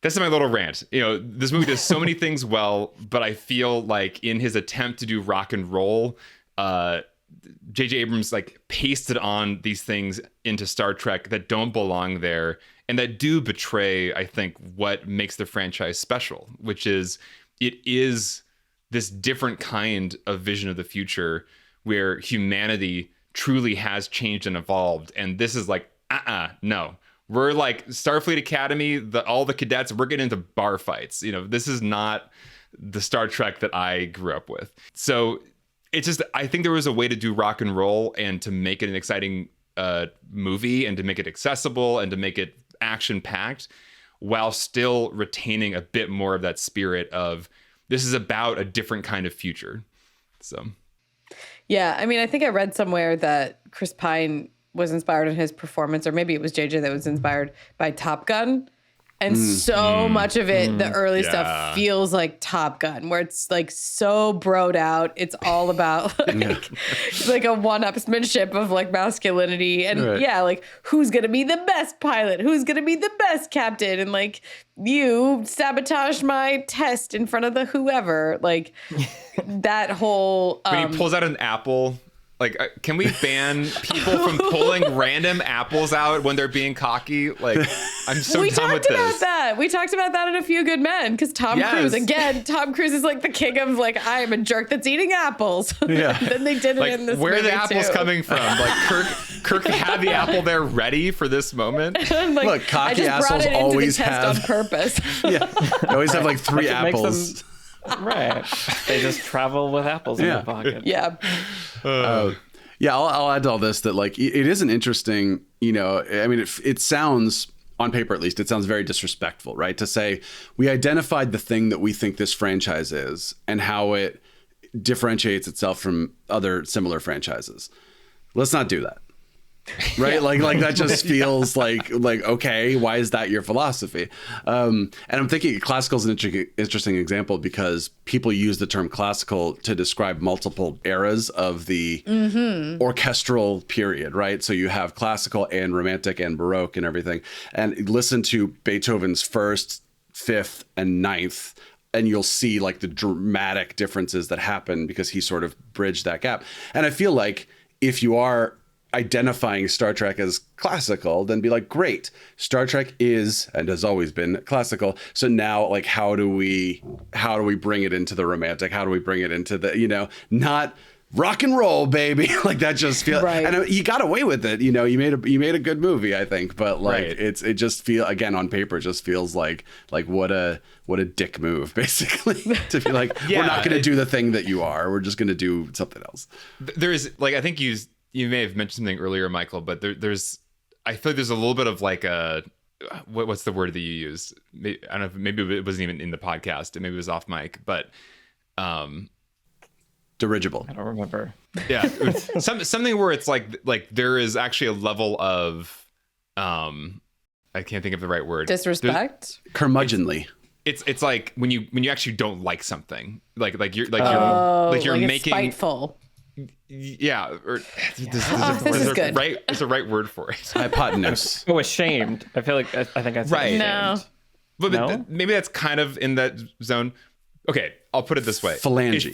That's my little rant. You know, this movie does so many things well, but I feel like in his attempt to do rock and roll, J.J. Abrams like pasted on these things into Star Trek that don't belong there and that do betray, I think, what makes the franchise special, which is it is this different kind of vision of the future where humanity truly has changed and evolved. And this is like, no. We're like Starfleet Academy, all the cadets, we're getting into bar fights. You know, this is not the Star Trek that I grew up with. So it's just, I think there was a way to do rock and roll and to make it an exciting movie and to make it accessible and to make it action-packed while still retaining a bit more of that spirit of this is about a different kind of future. So... yeah, I mean, I think I read somewhere that Chris Pine was inspired in his performance, or maybe it was JJ that was inspired by Top Gun. And so much of it, the early stuff feels like Top Gun, where it's like so broed out. It's all about like a one-upsmanship of like masculinity. And like who's going to be the best pilot? Who's going to be the best captain? And like you sabotaged my test in front of the whoever. Like that whole... when he pulls out an apple... like, can we ban people from pulling random apples out when they're being cocky? Like, I'm so done with this. We talked about that in A Few Good Men, because Tom Cruise is like the king of like, I am a jerk that's eating apples. Yeah. Then they did it like, in this where movie are the apples coming from? Like, Kirk had the apple there ready for this moment. Like, look, cocky I just assholes brought it always into the test have on purpose. They always have like 3 apples. Right. They just travel with apples in their pocket. Yeah. I'll add to all this that like it is an interesting, you know, I mean, it sounds on paper, at least, it sounds very disrespectful, right? To say we identified the thing that we think this franchise is and how it differentiates itself from other similar franchises. Let's not do that. Right. Like that just feels like, okay, why is that your philosophy? And I'm thinking classical is an interesting example because people use the term classical to describe multiple eras of the orchestral period. Right. So you have classical and romantic and Baroque and everything. And listen to Beethoven's first, fifth and ninth, and you'll see like the dramatic differences that happen because he sort of bridged that gap. And I feel like if you are identifying Star Trek as classical, then be like, great, Star Trek is and has always been classical. So now, like, how do we bring it into the romantic? How do we bring it into the, you know, not rock and roll, baby? Like that just feels right. And you got away with it. You know, you made a good movie, I think. But like, it just feel again on paper, it just feels like what a dick move, basically, to be like, we're not going to do the thing that you are. We're just going to do something else. There's like, I think you may have mentioned something earlier, Michael, but there's I feel like there's a little bit of like a what's the word that you used? I don't know if maybe it wasn't even in the podcast, maybe it was off mic, but dirigible. I don't remember. Yeah, something where it's like there is actually a level of I can't think of the right word. Disrespect. Curmudgeonly. It's like when you actually don't like something, like you're making spiteful. Yeah, or this is good. Right, it's the right word for it. Hypotenuse. Oh, ashamed. I feel like I think I said right. No, but maybe that's kind of in that zone. Okay, I'll put it this way. Phalange.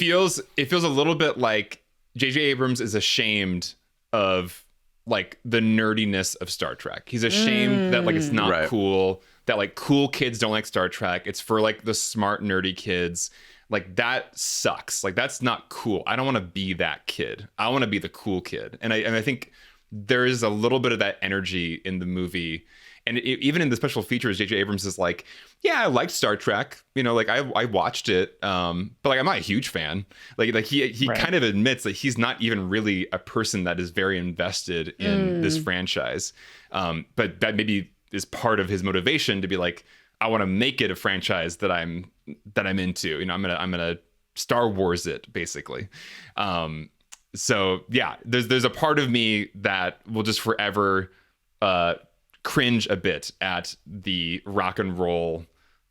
It feels a little bit like J.J. Abrams is ashamed of like the nerdiness of Star Trek. He's ashamed that like it's not cool, that like cool kids don't like Star Trek. It's for like the smart nerdy kids. Like that sucks. Like that's not cool. I don't want to be that kid. I want to be the cool kid. And I think there is a little bit of that energy in the movie. And even in the special features, J.J. Abrams is like, yeah, I liked Star Trek. You know, like I watched it, but like I'm not a huge fan. Like he kind of admits that he's not even really a person that is very invested in this franchise. But that maybe is part of his motivation to be like, I want to make it a franchise that I'm into. You know, I'm gonna Star Wars it basically. So yeah, there's a part of me that will just forever cringe a bit at the rock and roll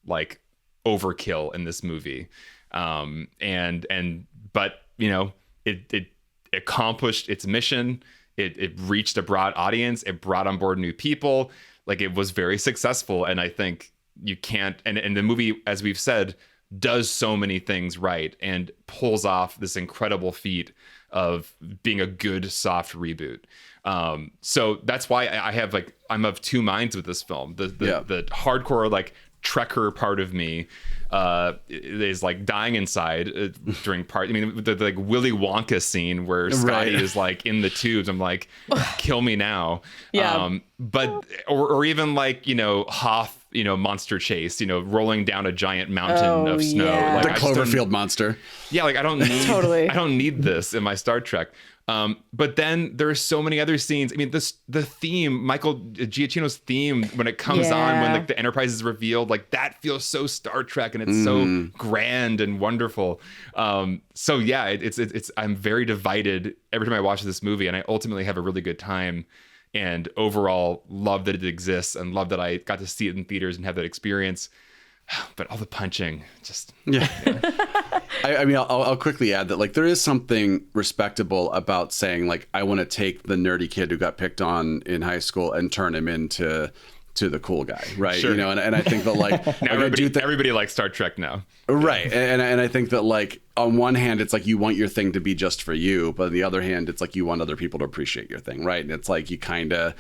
like overkill in this movie. But you know, it accomplished its mission. It reached a broad audience. It brought on board new people. Like it was very successful. And I think you can't, and the movie, as we've said, does so many things right and pulls off this incredible feat of being a good soft reboot. So that's why I have like, I'm of two minds with this film. The hardcore like Trekker part of me is like dying inside during part. I mean, the like Willy Wonka scene where Scotty is like in the tubes. I'm like, kill me now. Yeah. But or even like, you know, Hoth, you know, monster chase, you know, rolling down a giant mountain of snow. Yeah. Like, The Cloverfield monster. Yeah, like I don't need Totally. I don't need this in my Star Trek. But then there's so many other scenes. I mean, the theme, Michael Giacchino's theme, when it comes on, when like the Enterprise is revealed, like that feels so Star Trek and it's so grand and wonderful. So yeah, it's I'm very divided every time I watch this movie, and I ultimately have a really good time. And overall, love that it exists and love that I got to see it in theaters and have that experience. But all the punching, just I mean, I'll quickly add that like there is something respectable about saying like I want to take the nerdy kid who got picked on in high school and turn him into the cool guy, right? Sure. You know, and I think that like now everybody likes Star Trek now, right? And I think that like on one hand it's like you want your thing to be just for you, but on the other hand it's like you want other people to appreciate your thing, right? And it's like you kind of,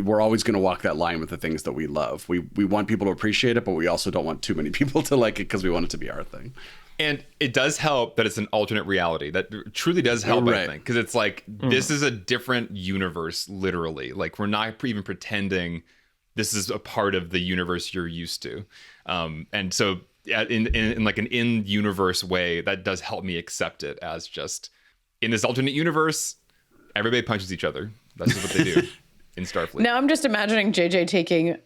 we're always going to walk that line with the things that we love. We want people to appreciate it, but we also don't want too many people to like it because we want it to be our thing. And it does help that it's an alternate reality. That truly does help, right. I think, because it's like this is a different universe, literally. Like we're not even pretending this is a part of the universe you're used to. And so in like an in-universe way, that does help me accept it as just in this alternate universe, everybody punches each other. That's just what they do in Starfleet. Now I'm just imagining JJ taking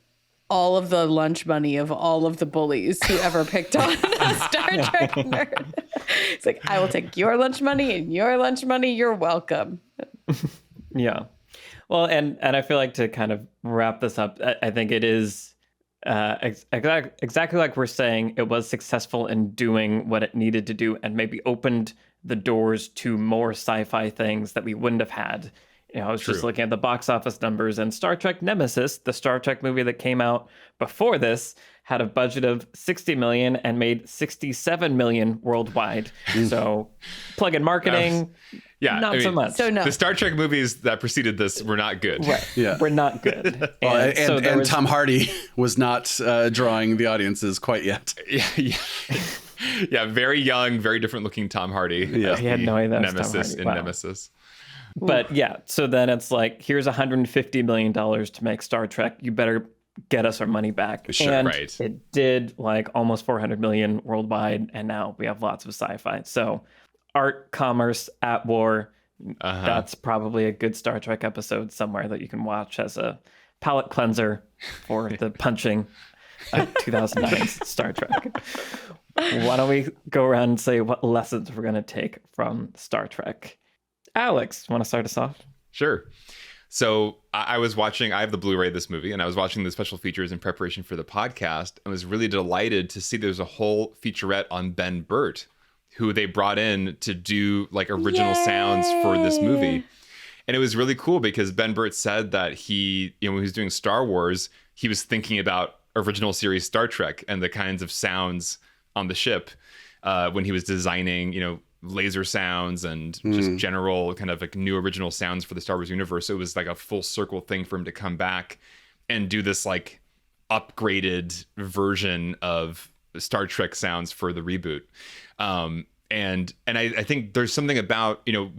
all of the lunch money of all of the bullies who ever picked on a Star Trek nerd. It's like, I will take your lunch money and your lunch money. You're welcome. Yeah. Well, and I feel like to kind of wrap this up, I think it is exactly like we're saying, it was successful in doing what it needed to do and maybe opened the doors to more sci-fi things that we wouldn't have had. You know, I was just looking at the box office numbers, and Star Trek Nemesis, the Star Trek movie that came out before this, had a budget of $60 million and made $67 million worldwide. So plug in marketing, not so much. So no. The Star Trek movies that preceded this were not good. Right. Yeah. We're not good. And Tom Hardy was not drawing the audiences quite yet. Yeah, very young, very different looking Tom Hardy. Yeah, he had no idea that was Tom Nemesis Hardy. in Wow. Nemesis. But yeah, so then it's like, here's $150 million to make Star Trek. You better get us our money back. Sure, and right. It did like almost 400 million worldwide, and now we have lots of sci-fi. So art, commerce, at war. That's probably a good Star Trek episode somewhere that you can watch as a palate cleanser for the punching of 2009's Star Trek. Why don't we go around and say what lessons we're going to take from Star Trek? Alex, want to start us off? Sure. So I was watching, I have the Blu-ray of this movie, and I was watching the special features in preparation for the podcast, and was really delighted to see there's a whole featurette on Ben Burt, who they brought in to do like original sounds for this movie. And it was really cool because Ben Burt said that he, you know, when he was doing Star Wars, he was thinking about original series Star Trek and the kinds of sounds on the ship when he was designing, you know, laser sounds and just general kind of like new original sounds for the Star Wars universe. It was like a full circle thing for him to come back and do this like upgraded version of Star Trek sounds for the reboot. And I think there's something about, you know,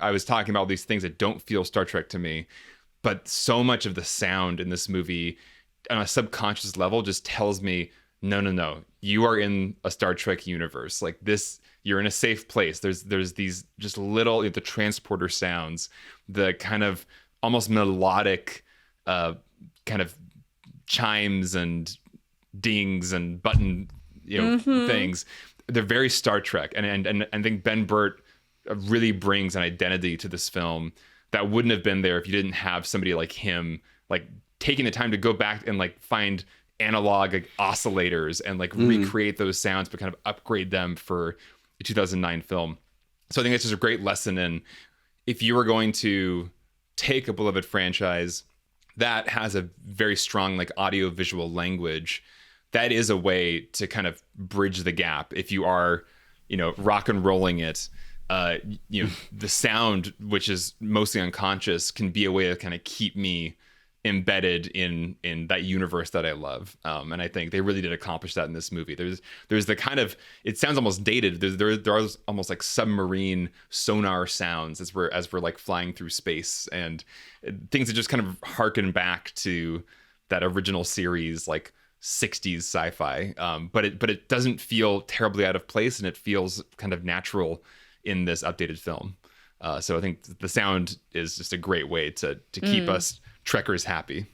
I was talking about these things that don't feel Star Trek to me, but so much of the sound in this movie on a subconscious level just tells me, no, you are in a Star Trek universe. Like this, you're in a safe place. There's these just little, the transporter sounds, the kind of almost melodic kind of chimes and dings and button, things. They're very Star Trek. And I think Ben Burtt really brings an identity to this film that wouldn't have been there if you didn't have somebody like him, like taking the time to go back and like find analog like, oscillators and like recreate those sounds, but kind of upgrade them for the 2009 film. So I think it's just a great lesson in, if you were going to take a beloved franchise that has a very strong like audio visual language, that is a way to kind of bridge the gap. If you are, rock and rolling it, the sound, which is mostly unconscious, can be a way to kind of keep me embedded in that universe that I love. And I think they really did accomplish that in this movie. There's the kind of, it sounds almost dated. There are almost like submarine sonar sounds as we're like flying through space, and things that just kind of harken back to that original series, like 60s sci-fi. But it doesn't feel terribly out of place, and it feels kind of natural in this updated film. So I think the sound is just a great way to keep us Trekkers happy.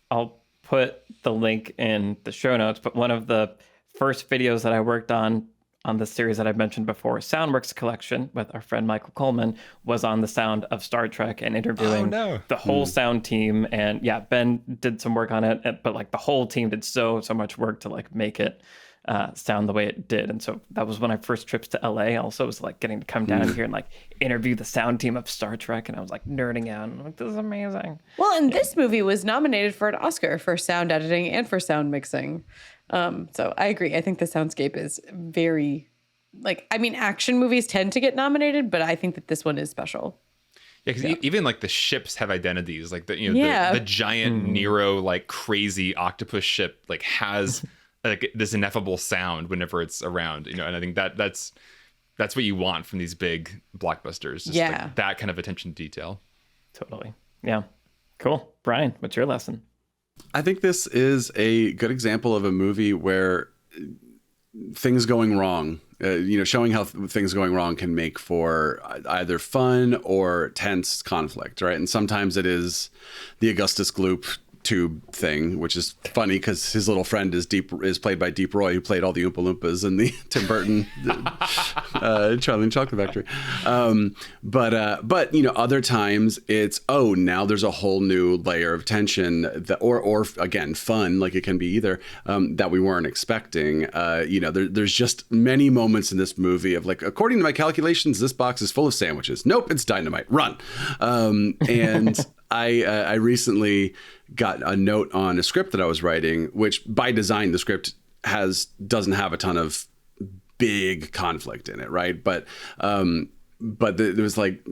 I'll put the link in the show notes, but one of the first videos that I worked on the series that I mentioned before, Soundworks Collection, with our friend Michael Coleman, was on the sound of Star Trek and interviewing the whole sound team. And yeah, Ben did some work on it, but like the whole team did so much work to like make it sound the way it did. And so that was one of my first trips to LA. Also was like getting to come down here and like interview the sound team of Star Trek, and I was like nerding out and I'm like, this is amazing. Well, and this movie was nominated for an Oscar for sound editing and for sound mixing. So I agree. I think the soundscape is very, action movies tend to get nominated, but I think that this one is special. Yeah, because even like the ships have identities. Like the giant Nero like crazy octopus ship like has like this ineffable sound whenever it's around. And I think that's what you want from these big blockbusters. Just like that kind of attention to detail. Totally. Yeah. Cool. Brian, what's your lesson? I think this is a good example of a movie where things going wrong, showing how things going wrong can make for either fun or tense conflict, right? And sometimes it is the Augustus Gloop tube thing, which is funny because his little friend is played by Deep Roy, who played all the Oompa Loompas in the Tim Burton Charlie and the Chocolate Factory. But other times it's, now there's a whole new layer of tension that, or again, fun, like it can be either, that we weren't expecting. There's just many moments in this movie of like, according to my calculations, this box is full of sandwiches. Nope, it's dynamite. Run. And I recently got a note on a script that I was writing, which by design, the script doesn't have a ton of big conflict in it. Right. But there was like,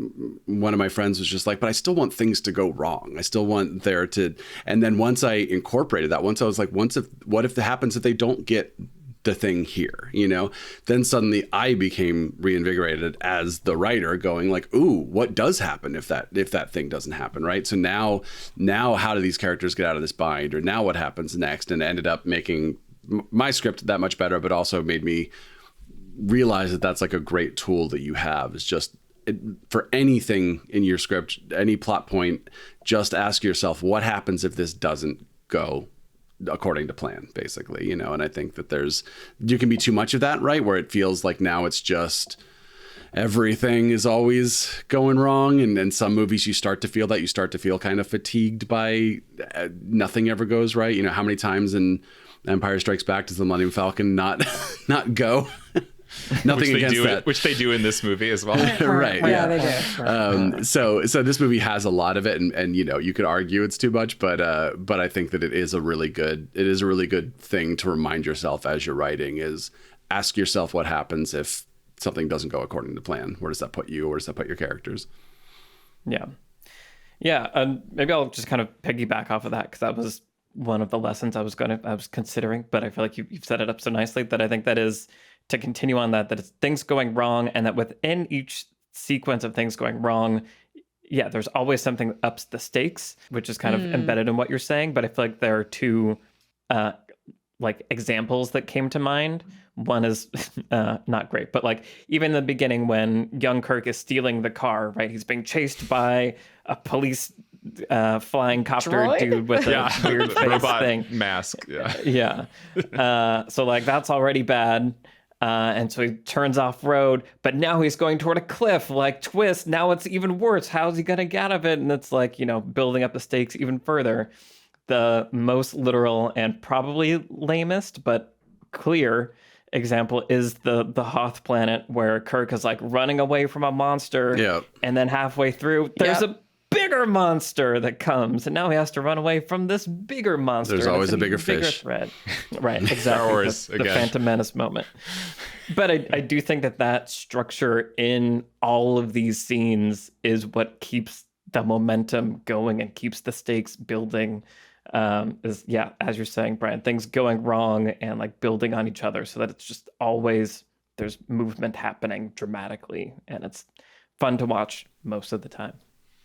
one of my friends was just like, but I still want things to go wrong. I still want there to, and then once I incorporated that, once I was like, what if it happens if they don't get the thing here, then suddenly I became reinvigorated as the writer, going like, ooh, what does happen if that thing doesn't happen, right? So now how do these characters get out of this bind, or now what happens next? And it ended up making my script that much better, but also made me realize that that's like a great tool that you have, is just for anything in your script, any plot point, just ask yourself, what happens if this doesn't go according to plan, basically, and I think that you can be too much of that, right? Where it feels like now it's just everything is always going wrong. And some movies you start to feel kind of fatigued by nothing ever goes right. How many times in Empire Strikes Back does the Millennium Falcon not go? Nothing against that. Which they do in this movie as well. Right. Yeah, they do. So this movie has a lot of it, and you could argue it's too much, but I think that it is a really good thing to remind yourself as you're writing, is ask yourself what happens if something doesn't go according to plan? Where does that put you? Where does that put your characters? Yeah. Yeah. And maybe I'll just kind of piggyback off of that, because that was one of the lessons I was considering, but I feel like you've set it up so nicely that I think that is to continue on that it's things going wrong, and that within each sequence of things going wrong, yeah, there's always something that ups the stakes, which is kind of embedded in what you're saying. But I feel like there are two like examples that came to mind. One is not great, but like even in the beginning when young Kirk is stealing the car, right? He's being chased by a police flying copter Droid? dude with a weird face robot thing. mask. Yeah. Yeah. So like that's already bad. And so he turns off road, but now he's going toward a cliff, like twist. Now it's even worse. How's he going to get out of it? And it's like, building up the stakes even further. The most literal and probably lamest, but clear example is the Hoth planet, where Kirk is like running away from a monster. Yep. And then halfway through, there's a bigger monster that comes, and now he has to run away from this bigger monster. There's always a bigger bigger fish. threat. Right, exactly. Star Wars the again. Phantom Menace moment. But I do think that structure in all of these scenes is what keeps the momentum going and keeps the stakes building. As you're saying, Brian, things going wrong and like building on each other, so that it's just always there's movement happening dramatically, and it's fun to watch most of the time.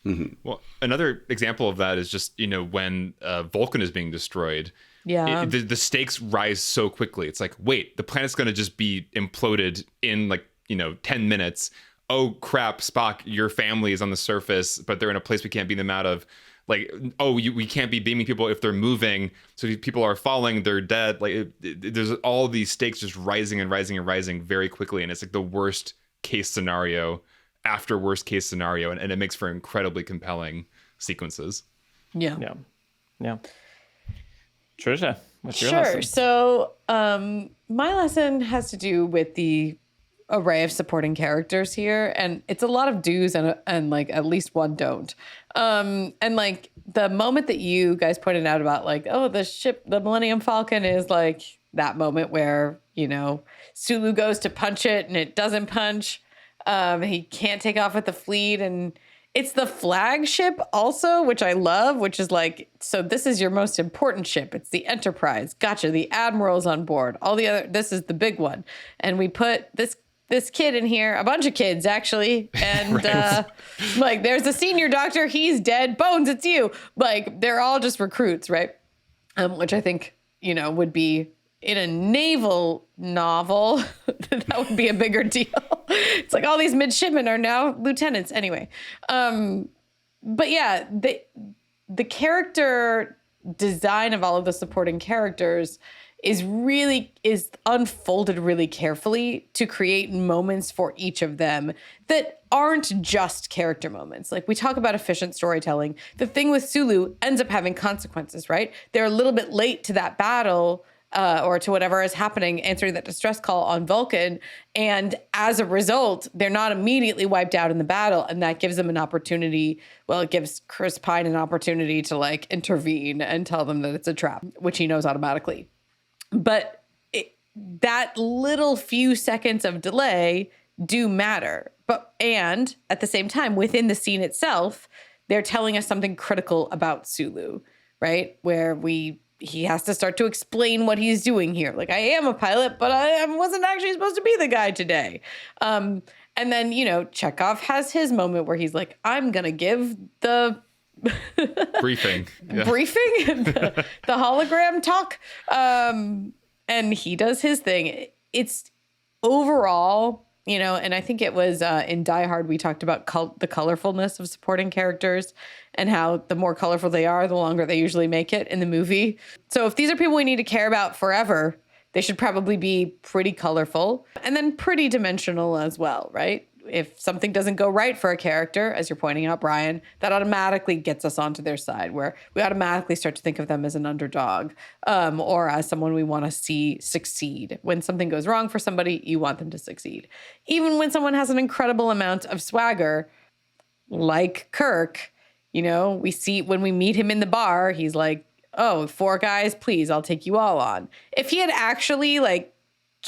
Mm-hmm. Well, another example of that is just, when Vulcan is being destroyed. Yeah. The stakes rise so quickly. It's like, wait, the planet's going to just be imploded in 10 minutes. Oh, crap, Spock, your family is on the surface, but they're in a place we can't beam them out of. Like, we can't be beaming people if they're moving. So if people are falling, they're dead. Like, there's all these stakes just rising and rising and rising very quickly. And it's like the worst case scenario after worst case scenario, and it makes for incredibly compelling sequences. Yeah. Trisha, what's your Sure. lesson? So my lesson has to do with the array of supporting characters here, and it's a lot of do's and like at least one don't. And like the moment that you guys pointed out about like, the Millennium Falcon is like that moment where, Sulu goes to punch it and it doesn't punch. He can't take off with the fleet, and it's the flagship also, which I love, which is like, so this is your most important ship. It's the Enterprise. Gotcha. The Admiral's on board. All the other, this is the big one. And we put this kid in here, a bunch of kids actually. And like there's a senior doctor. He's dead. Bones, it's you. Like they're all just recruits, right? Which I think, would be in a naval novel, that would be a bigger deal. It's like all these midshipmen are now lieutenants anyway. But yeah, the character design of all of the supporting characters is unfolded really carefully to create moments for each of them that aren't just character moments. Like we talk about efficient storytelling. The thing with Sulu ends up having consequences, right? They're a little bit late to that battle, or to whatever is happening, answering that distress call on Vulcan. And as a result, they're not immediately wiped out in the battle. And that gives them an opportunity. Well, it gives Chris Pine an opportunity to like intervene and tell them that it's a trap, which he knows automatically. But that little few seconds of delay do matter. And at the same time, within the scene itself, they're telling us something critical about Sulu, right? Where he has to start to explain what he's doing here. Like, I am a pilot, but I wasn't actually supposed to be the guy today. And then, Chekhov has his moment where he's like, I'm going to give the Briefing. Yeah. the hologram talk. And he does his thing. It's overall, and I think it was in Die Hard, we talked about the colorfulness of supporting characters and how the more colorful they are, the longer they usually make it in the movie. So if these are people we need to care about forever, they should probably be pretty colorful and then pretty dimensional as well, right? If something doesn't go right for a character, as you're pointing out, Brian, that automatically gets us onto their side, where we automatically start to think of them as an underdog, or as someone we want to see succeed. When something goes wrong for somebody, you want them to succeed. Even when someone has an incredible amount of swagger, like Kirk, we see when we meet him in the bar, he's like, 4 guys, please, I'll take you all on. If he had actually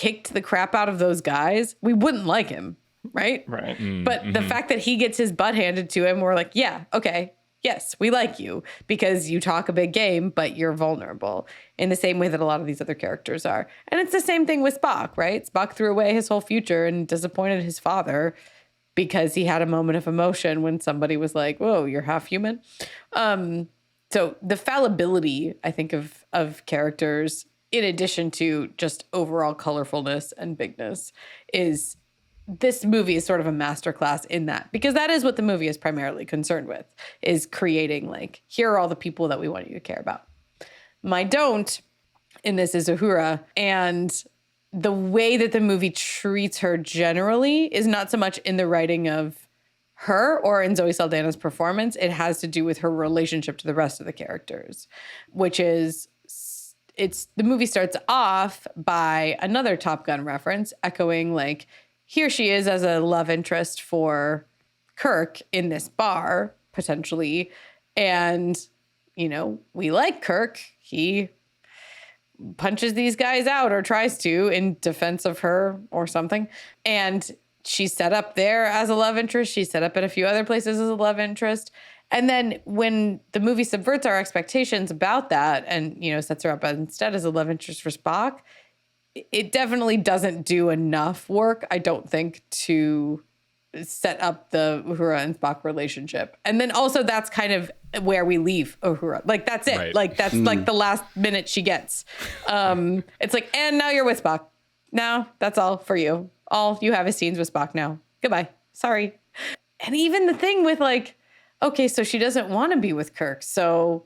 kicked the crap out of those guys, we wouldn't like him, right? Right. But the fact that he gets his butt handed to him, we're like, yeah, okay, yes, we like you because you talk a big game, but you're vulnerable in the same way that a lot of these other characters are. And it's the same thing with Spock, right? Spock threw away his whole future and disappointed his father because he had a moment of emotion when somebody was like, whoa, you're half human. So the fallibility, I think, of characters, in addition to just overall colorfulness and bigness, is this movie is sort of a masterclass in that, because that is what the movie is primarily concerned with, is creating like, here are all the people that we want you to care about. My don't in this is Uhura, and the way that the movie treats her generally is not so much in the writing of her or in Zoe Saldana's performance. It has to do with her relationship to the rest of the characters, which is the movie starts off by another Top Gun reference, echoing like, here she is as a love interest for Kirk in this bar, potentially. And, you know, we like Kirk. He punches these guys out or tries to in defense of her or something. And she's set up there as a love interest. She's set up at a few other places as a love interest. And then when the movie subverts our expectations about that and, you know, sets her up instead as a love interest for Spock, it definitely doesn't do enough work, I don't think, to set up the Uhura and Spock relationship. And then also that's kind of where we leave Uhura. Like, that's it. Right. Like, that's like the last minute she gets. It's like, and now you're with Spock. Now that's all for you. All you have is scenes with Spock now. Goodbye. Sorry. And even the thing with like, okay, so she doesn't want to be with Kirk. So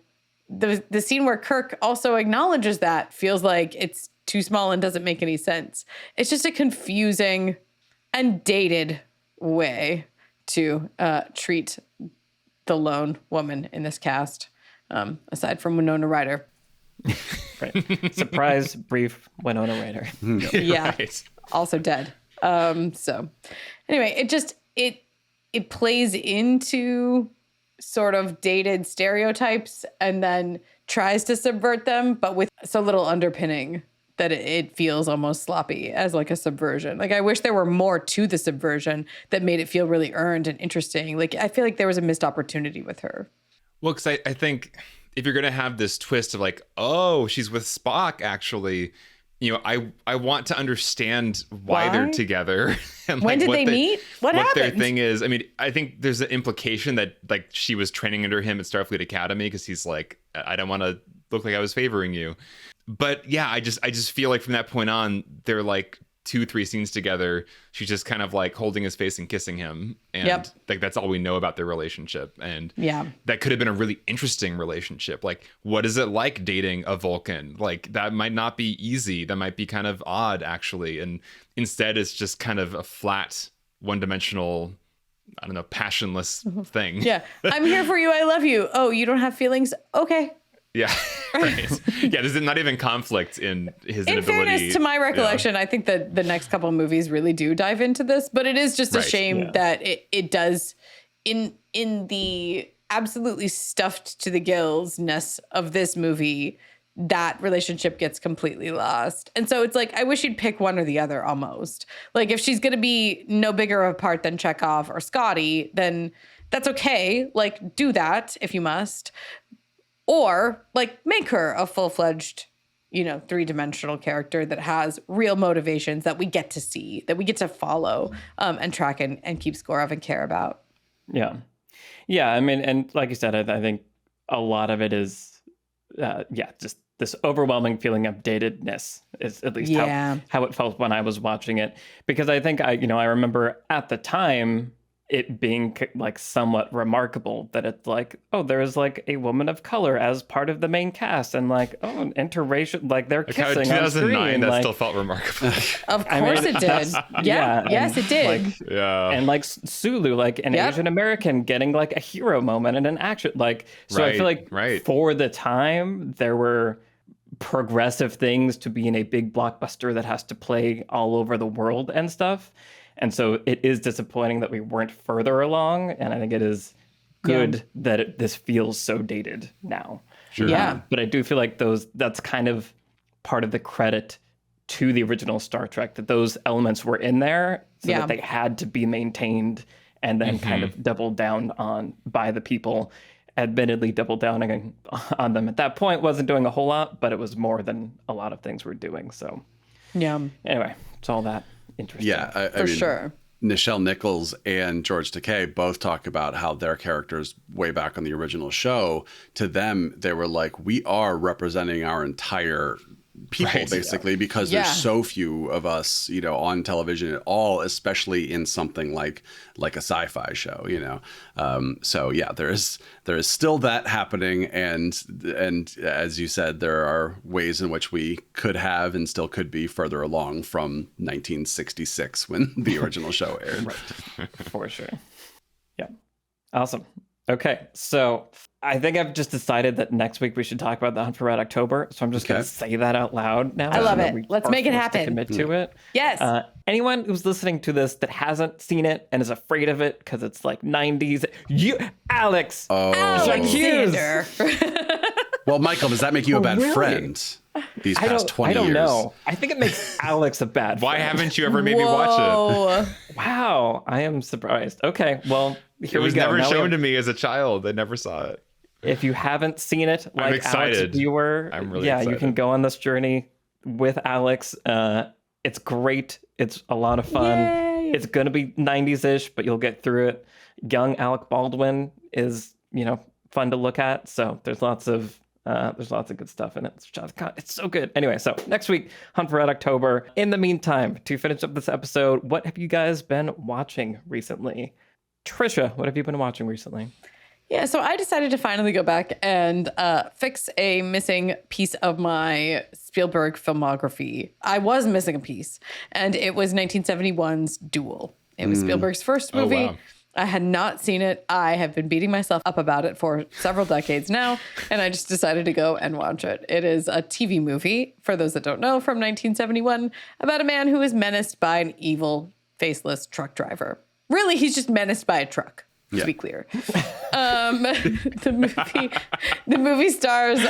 the scene where Kirk also acknowledges that feels like it's too small and doesn't make any sense. It's just a confusing and dated way to treat the lone woman in this cast, aside from Winona Ryder. Right. Surprise, brief Winona Ryder. Yeah. Right. Also dead. So anyway, it plays into sort of dated stereotypes and then tries to subvert them, but with so little underpinning that it feels almost sloppy as like a subversion. Like, I wish there were more to the subversion that made it feel really earned and interesting. Like, I feel like there was a missed opportunity with her. Well, because I think if you're going to have this twist of like, oh, she's with Spock, actually, you know, I want to understand why they're together. And when like, did they meet? What happened? Their thing is, I mean, I think there's an implication that like she was training under him at Starfleet Academy because he's like, I don't want to look like I was favoring you. But yeah, I just feel like from that point on, they're like 2-3 scenes together. She's just kind of like holding his face and kissing him. And like, that's all we know about their relationship. And that could have been a really interesting relationship. Like, what is it like dating a Vulcan? Like, that might not be easy. That might be kind of odd, actually. And instead, it's just kind of a flat, one-dimensional, I don't know, passionless thing. Yeah. I'm here for you. I love you. Oh, you don't have feelings? Okay. Yeah, right. Yeah, there's not even conflict in his inability. In fairness, to my recollection, I think that the next couple of movies really do dive into this, but it is just a shame that it does in the absolutely stuffed to the gills-ness of this movie, that relationship gets completely lost. And so it's like, I wish you'd pick one or the other almost. Like, if she's going to be no bigger of a part than Chekhov or Scotty, then that's okay. Like, do that if you must. Or like, make her a full-fledged, you know, 3-dimensional character that has real motivations that we get to see, that we get to follow and track and keep score of and care about. Yeah. Yeah. I mean, and like you said, I think a lot of it is, just this overwhelming feeling of datedness is at least how it felt when I was watching it. Because I think I remember at the time it being like somewhat remarkable that it's like, oh, there's like a woman of color as part of the main cast, and like, oh, an interracial, like they're kissing on screen. That like, still felt remarkable. Of course it did. Yes, it did. Like, and like Sulu, like an Asian American getting like a hero moment in an action. Like, so I feel like for the time there were progressive things to being a big blockbuster that has to play all over the world and stuff. And so it is disappointing that we weren't further along. And I think it is good that this feels so dated now. Sure. Yeah. But I do feel like that's kind of part of the credit to the original Star Trek, that those elements were in there so Yeah. that they had to be maintained and then kind of doubled down on by the people. Admittedly, doubled down on them at that point wasn't doing a whole lot, but it was more than a lot of things were doing. So Yeah. anyway, it's all that interesting. Yeah, I For mean, sure. Nichelle Nichols and George Takei both talk about how their characters way back on the original show, to them, they were like, we are representing our entire people, Right, basically, because Yeah. there's so few of us, you know, on television at all, especially in something like a sci-fi show, you know. So yeah, there is still that happening, and as you said, there are ways in which we could have and still could be further along from 1966 when the original show aired. For sure. Yeah. Awesome. Okay. So I think I've just decided that next week we should talk about the Hunt for Red October. So I'm just going to say that out loud now. I love so that it. we Let's are make it forced to happen. Commit to it. Yes. Anyone who's listening to this that hasn't seen it and is afraid of it because it's like 90s, Alex. Alexander. Well, Michael, does that make you a bad really? friend these past 20 I don't years? know. I think it makes Alex a bad Why friend. haven't you ever made me watch it? Whoa. Wow. I am surprised. Okay. Well, here It was we go. never Now we shown have- to me as a child. I never saw it. If you haven't seen it, like Alex excited. viewer, I'm really you excited. can go on this journey with Alex. It's great. It's a lot of fun. Yay. It's going to be 90s-ish, but you'll get through it. Young Alec Baldwin is, fun to look at. So there's lots of good stuff in it. It's so good. Anyway, so next week, Hunt for Red October. In the meantime, to finish up this episode, what have you guys been watching recently? Trisha, what have you been watching recently? Yeah, so I decided to finally go back and fix a missing piece of my Spielberg filmography. I was missing a piece, and it was 1971's Duel. It was Spielberg's first movie. wow. I had not seen it. I have been beating myself up about it for several decades now, and I just decided to go and watch it. It is a TV movie, for those that don't know, from 1971, about a man who is menaced by an evil, faceless truck driver. Really, he's just menaced by a truck. To be clear, the movie stars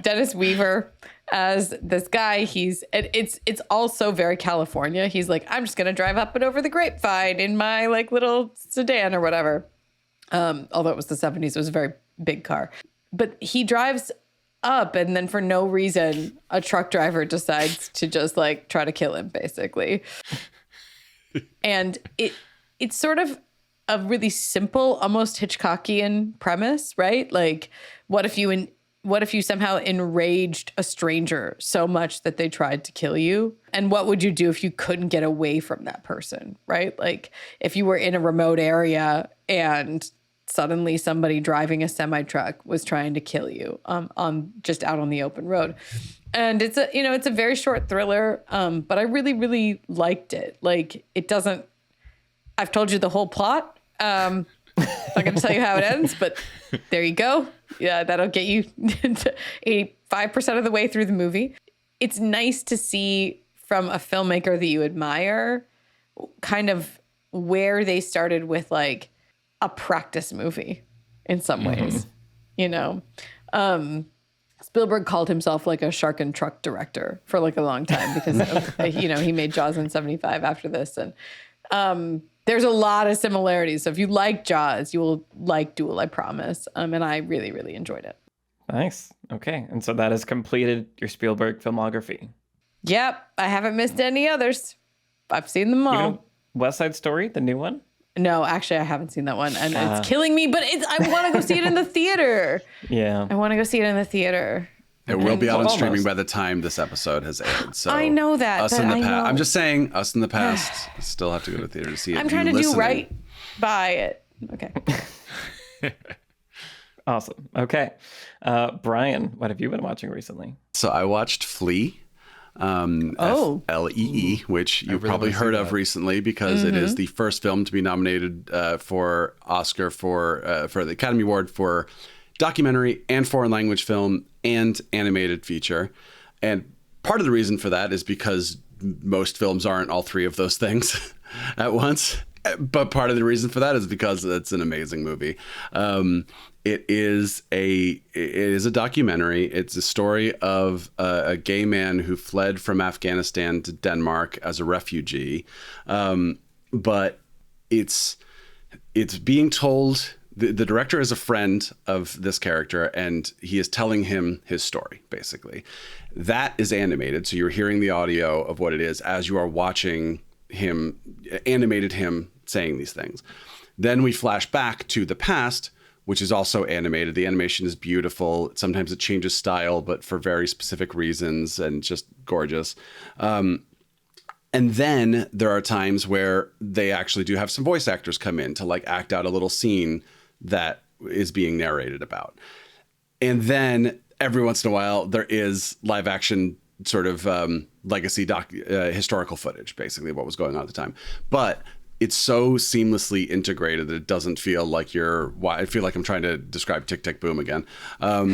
Dennis Weaver as this guy. It's also very California. He's like, I'm just gonna drive up and over the grapevine in my like little sedan or whatever. Although it was the 70s, it was a very big car. But he drives up, and then for no reason, a truck driver decides to just like try to kill him, basically. And it's sort of a really simple, almost Hitchcockian premise, right? Like, what if you somehow enraged a stranger so much that they tried to kill you? And what would you do if you couldn't get away from that person, right? Like, if you were in a remote area and suddenly somebody driving a semi-truck was trying to kill you on just out on the open road. And it's a very short thriller, but I really, really liked it. Like, it doesn't. I've told you the whole plot. I'm not going to tell you how it ends, but there you go. Yeah, that'll get you 85% of the way through the movie. It's nice to see from a filmmaker that you admire kind of where they started with like a practice movie in some ways, Spielberg called himself like a shark and truck director for like a long time because he made Jaws in 75 after this. And there's a lot of similarities. So if you like Jaws, you will like Duel, I promise. And I really, really enjoyed it. Nice. Okay. And so that has completed your Spielberg filmography. Yep. I haven't missed any others. I've seen them all. Even West Side Story, the new one? No, actually, I haven't seen that one. And it's killing me, but I want to go see it in the theater. Yeah. I want to go see it in the theater. It will be out on Almost. streaming by the time this episode has aired. So I know that, Us but in the I past. know- I'm just saying, us in the past still have to go to the theater to see it. I'm trying to do right by it. Okay. Awesome. Okay. Brian, what have you been watching recently? So I watched Flea. Flee, which you've probably heard of recently because it is the first film to be nominated for Oscar for the Academy Award for documentary and foreign language film and animated feature. And part of the reason for that is because most films aren't all three of those things at once. But part of the reason for that is because it's an amazing movie. It is a documentary. It's a story of a gay man who fled from Afghanistan to Denmark as a refugee. But it's being told. The director is a friend of this character, and he is telling him his story, basically. That is animated, so you're hearing the audio of what it is as you are watching him, animated him saying these things. Then we flash back to the past, which is also animated. The animation is beautiful. Sometimes it changes style, but for very specific reasons, and just gorgeous. And then there are times where they actually do have some voice actors come in to like act out a little scene that is being narrated about. And then every once in a while, there is live action sort of legacy historical footage, basically what was going on at the time. But it's so seamlessly integrated that it doesn't feel like I feel like I'm trying to describe Tick, Tick, Boom again. But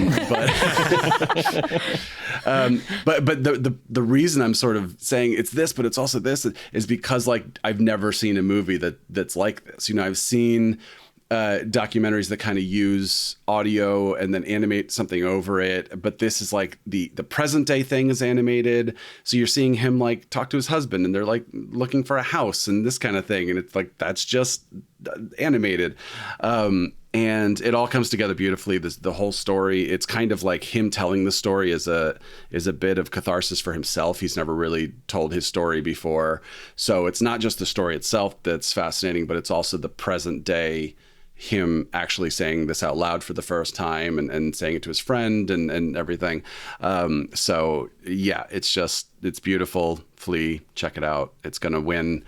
the reason I'm sort of saying it's this, but it's also this, is because like I've never seen a movie that's like this. You know, I've seen documentaries that kind of use audio and then animate something over it, but this is like the present day thing is animated, so you're seeing him like talk to his husband and they're like looking for a house and this kind of thing, and it's like that's just animated, and it all comes together beautifully. The whole story, it's kind of like him telling the story is a bit of catharsis for himself. He's never really told his story before, so it's not just the story itself that's fascinating, but it's also the present day, him actually saying this out loud for the first time and saying it to his friend and everything. So yeah, it's beautiful. Flee, check it out. It's going to win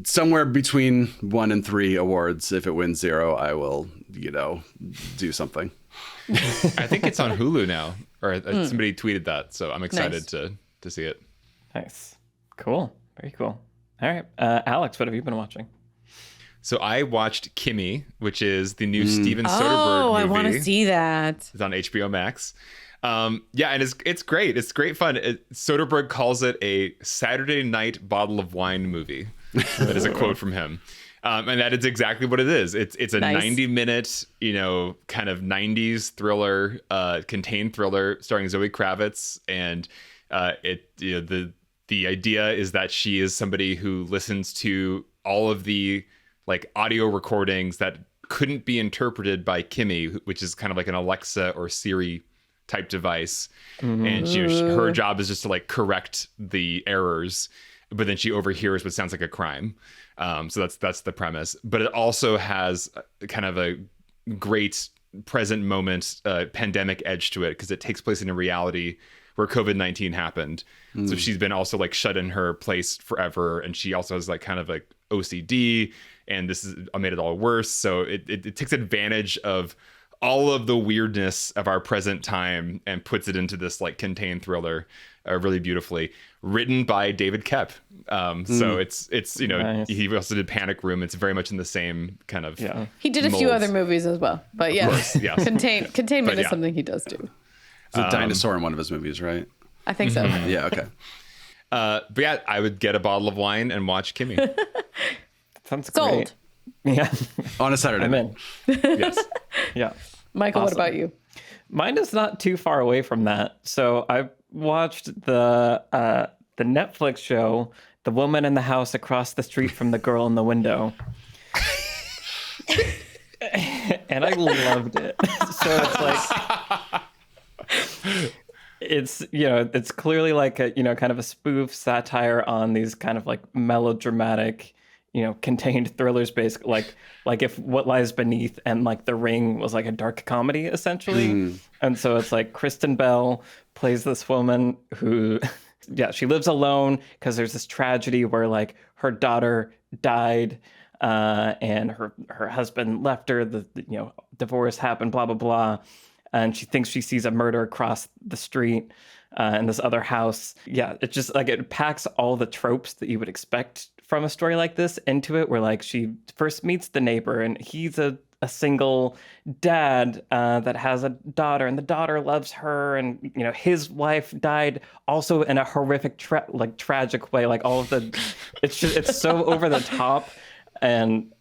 somewhere between 1 and 3 awards. If it wins 0, I will, do something. I think it's on Hulu now, or somebody tweeted that. So I'm excited to see it. Nice. Cool. Very cool. All right. Alex, what have you been watching? So I watched Kimmy, which is the new Steven Soderbergh movie. I want to see that. It's on HBO Max. Yeah, and it's great. It's great fun. Soderbergh calls it a Saturday night bottle of wine movie. That is a quote from him. And that is exactly what it is. It's a Nice. 90-minute, kind of 90s thriller, contained thriller starring Zoe Kravitz. And the idea is that she is somebody who listens to all of the like audio recordings that couldn't be interpreted by Kimmy, which is kind of like an Alexa or Siri type device. Mm-hmm. And her job is just to like correct the errors, but then she overhears what sounds like a crime. So that's the premise. But it also has kind of a great present moment pandemic edge to it, because it takes place in a reality where COVID-19 happened. So she's been also like shut in her place forever. And she also has like kind of like OCD, and this is made it all worse. So it takes advantage of all of the weirdness of our present time and puts it into this like contained thriller really beautifully, written by David Koepp. So it's Nice. He also did Panic Room. It's very much in the same kind of He did a few molds. other movies as well, but yeah, course, yes. containment But is yeah. something he does do. It's a dinosaur in one of his movies, right? I think so. Yeah, okay. But yeah, I would get a bottle of wine and watch Kimmy. Sounds Sold. great. Yeah. On a Saturday I'm night. in. Yes. Yeah. Michael, Awesome. what about you? Mine is not too far away from that. So I watched the Netflix show, The Woman in the House Across the Street from the Girl in the Window. And I loved it. So it's like it's clearly like a kind of a spoof satire on these kind of like melodramatic contained thrillers, basically like if What Lies Beneath and like The Ring was like a dark comedy essentially. And so it's like Kristen Bell plays this woman who she lives alone because there's this tragedy where like her daughter died and her husband left her, the divorce happened, blah blah blah, and she thinks she sees a murder across the street in this other house. It just like it packs all the tropes that you would expect from a story like this into it, where like she first meets the neighbor and he's a single dad that has a daughter, and the daughter loves her, and his wife died also in a horrific tragic way, like all of the it's so over the top. And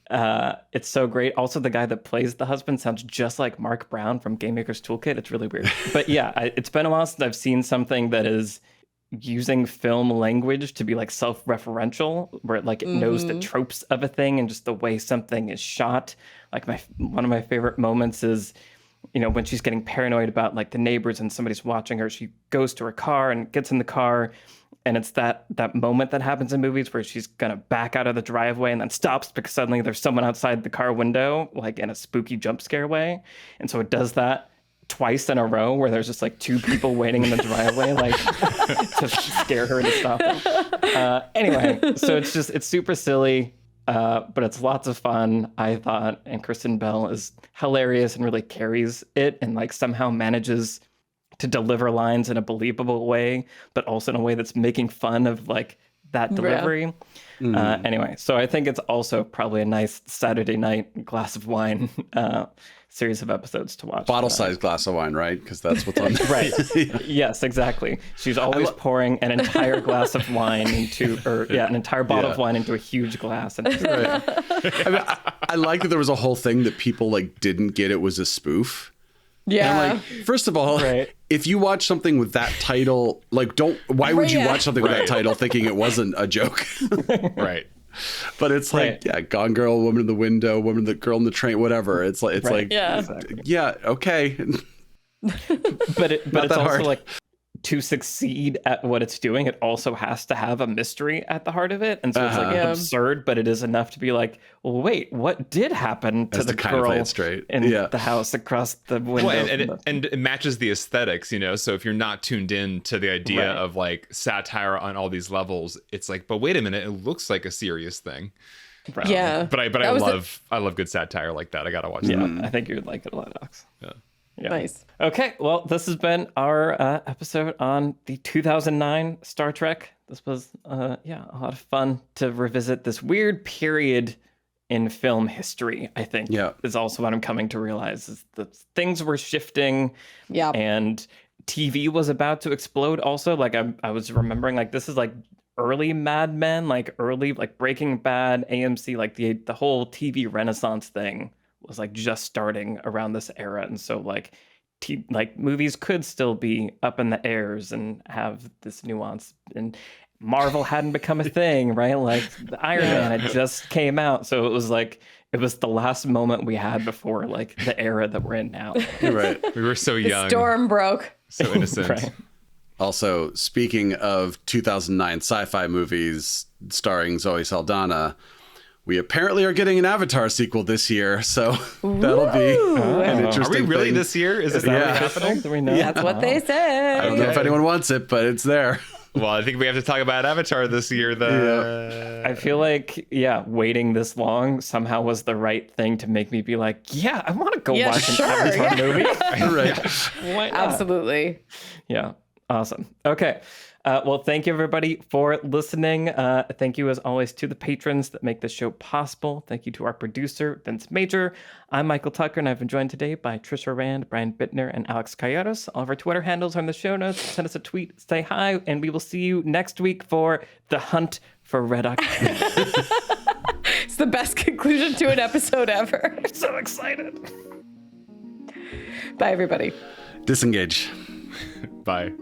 it's so great. Also, the guy that plays the husband sounds just like Mark Brown from Game Maker's Toolkit. It's really weird. But yeah, it's been a while since I've seen something that is using film language to be like self-referential, where it like it knows the tropes of a thing and just the way something is shot. Like one of my favorite moments is, you know, when she's getting paranoid about like the neighbors and somebody's watching her, she goes to her car and gets in the car. And it's that moment that happens in movies where she's gonna back out of the driveway and then stops because suddenly there's someone outside the car window, like in a spooky jump scare way. And so it does that twice in a row where there's just like two people waiting in the driveway, like to scare her to stop them. Anyway, so it's super silly, but it's lots of fun, I thought. And Kristen Bell is hilarious and really carries it and like somehow manages to deliver lines in a believable way, but also in a way that's making fun of like that delivery. Anyway, so I think it's also probably a nice Saturday night glass of wine series of episodes to watch. Bottle-sized glass of wine, right? Because that's what's on. Right. Yes, exactly. She's always pouring an entire glass of wine into, an entire bottle of wine into a huge glass. And I mean, I like that there was a whole thing that people like didn't get it was a spoof. Yeah. And like, first of all, if you watch something with that title, like, why would you watch something with that title thinking it wasn't a joke? Right. But it's like, Gone Girl, Woman in the Window, Girl in the Train, whatever. It's like, okay. But it's also hard. Like, to succeed at what it's doing, it also has to have a mystery at the heart of it. And so it's like absurd, but it is enough to be like, well, wait, what did happen to the girl in the house across the window? Well, and it matches the aesthetics, you know? So if you're not tuned in to the idea of like satire on all these levels, it's like, but wait a minute, it looks like a serious thing. Right. Yeah. But I love good satire like that. I got to watch that. Yeah, I think you would like it a lot, Alex. Yeah. Nice. Okay, well, this has been our episode on the 2009 Star Trek. This was, a lot of fun to revisit this weird period in film history, I think, is also what I'm coming to realize, is that things were shifting and TV was about to explode also. Like, I was remembering, like, this is, like, early Mad Men, like, early, like, Breaking Bad, AMC, like, the whole TV renaissance thing was like just starting around this era, and so like movies could still be up in the airs and have this nuance, and Marvel hadn't become a thing, right? Like the Iron Man had just came out, so it was the last moment we had before like the era that we're in now. Right, we were so young. The storm broke. So innocent. Right. Also, speaking of 2009 sci-fi movies starring Zoe Saldana, we apparently are getting an Avatar sequel this year, so that'll be an interesting Are we really thing. this year? Is this happening? Do we know? That's what they say. I don't know if anyone wants it, but it's there. Well, I think we have to talk about Avatar this year, though. I feel like, waiting this long somehow was the right thing to make me be like, I want to go watch an Avatar movie. Right. Why not? Absolutely. Yeah. Awesome. Okay. Well, thank you, everybody, for listening. Thank you, as always, to the patrons that make this show possible. Thank you to our producer, Vince Major. I'm Michael Tucker, and I've been joined today by Trisha Rand, Brian Bittner, and Alex Calleros. All of our Twitter handles are in the show notes. Send us a tweet, say hi, and we will see you next week for The Hunt for Red October. It's the best conclusion to an episode ever. I'm so excited. Bye, everybody. Disengage. Bye.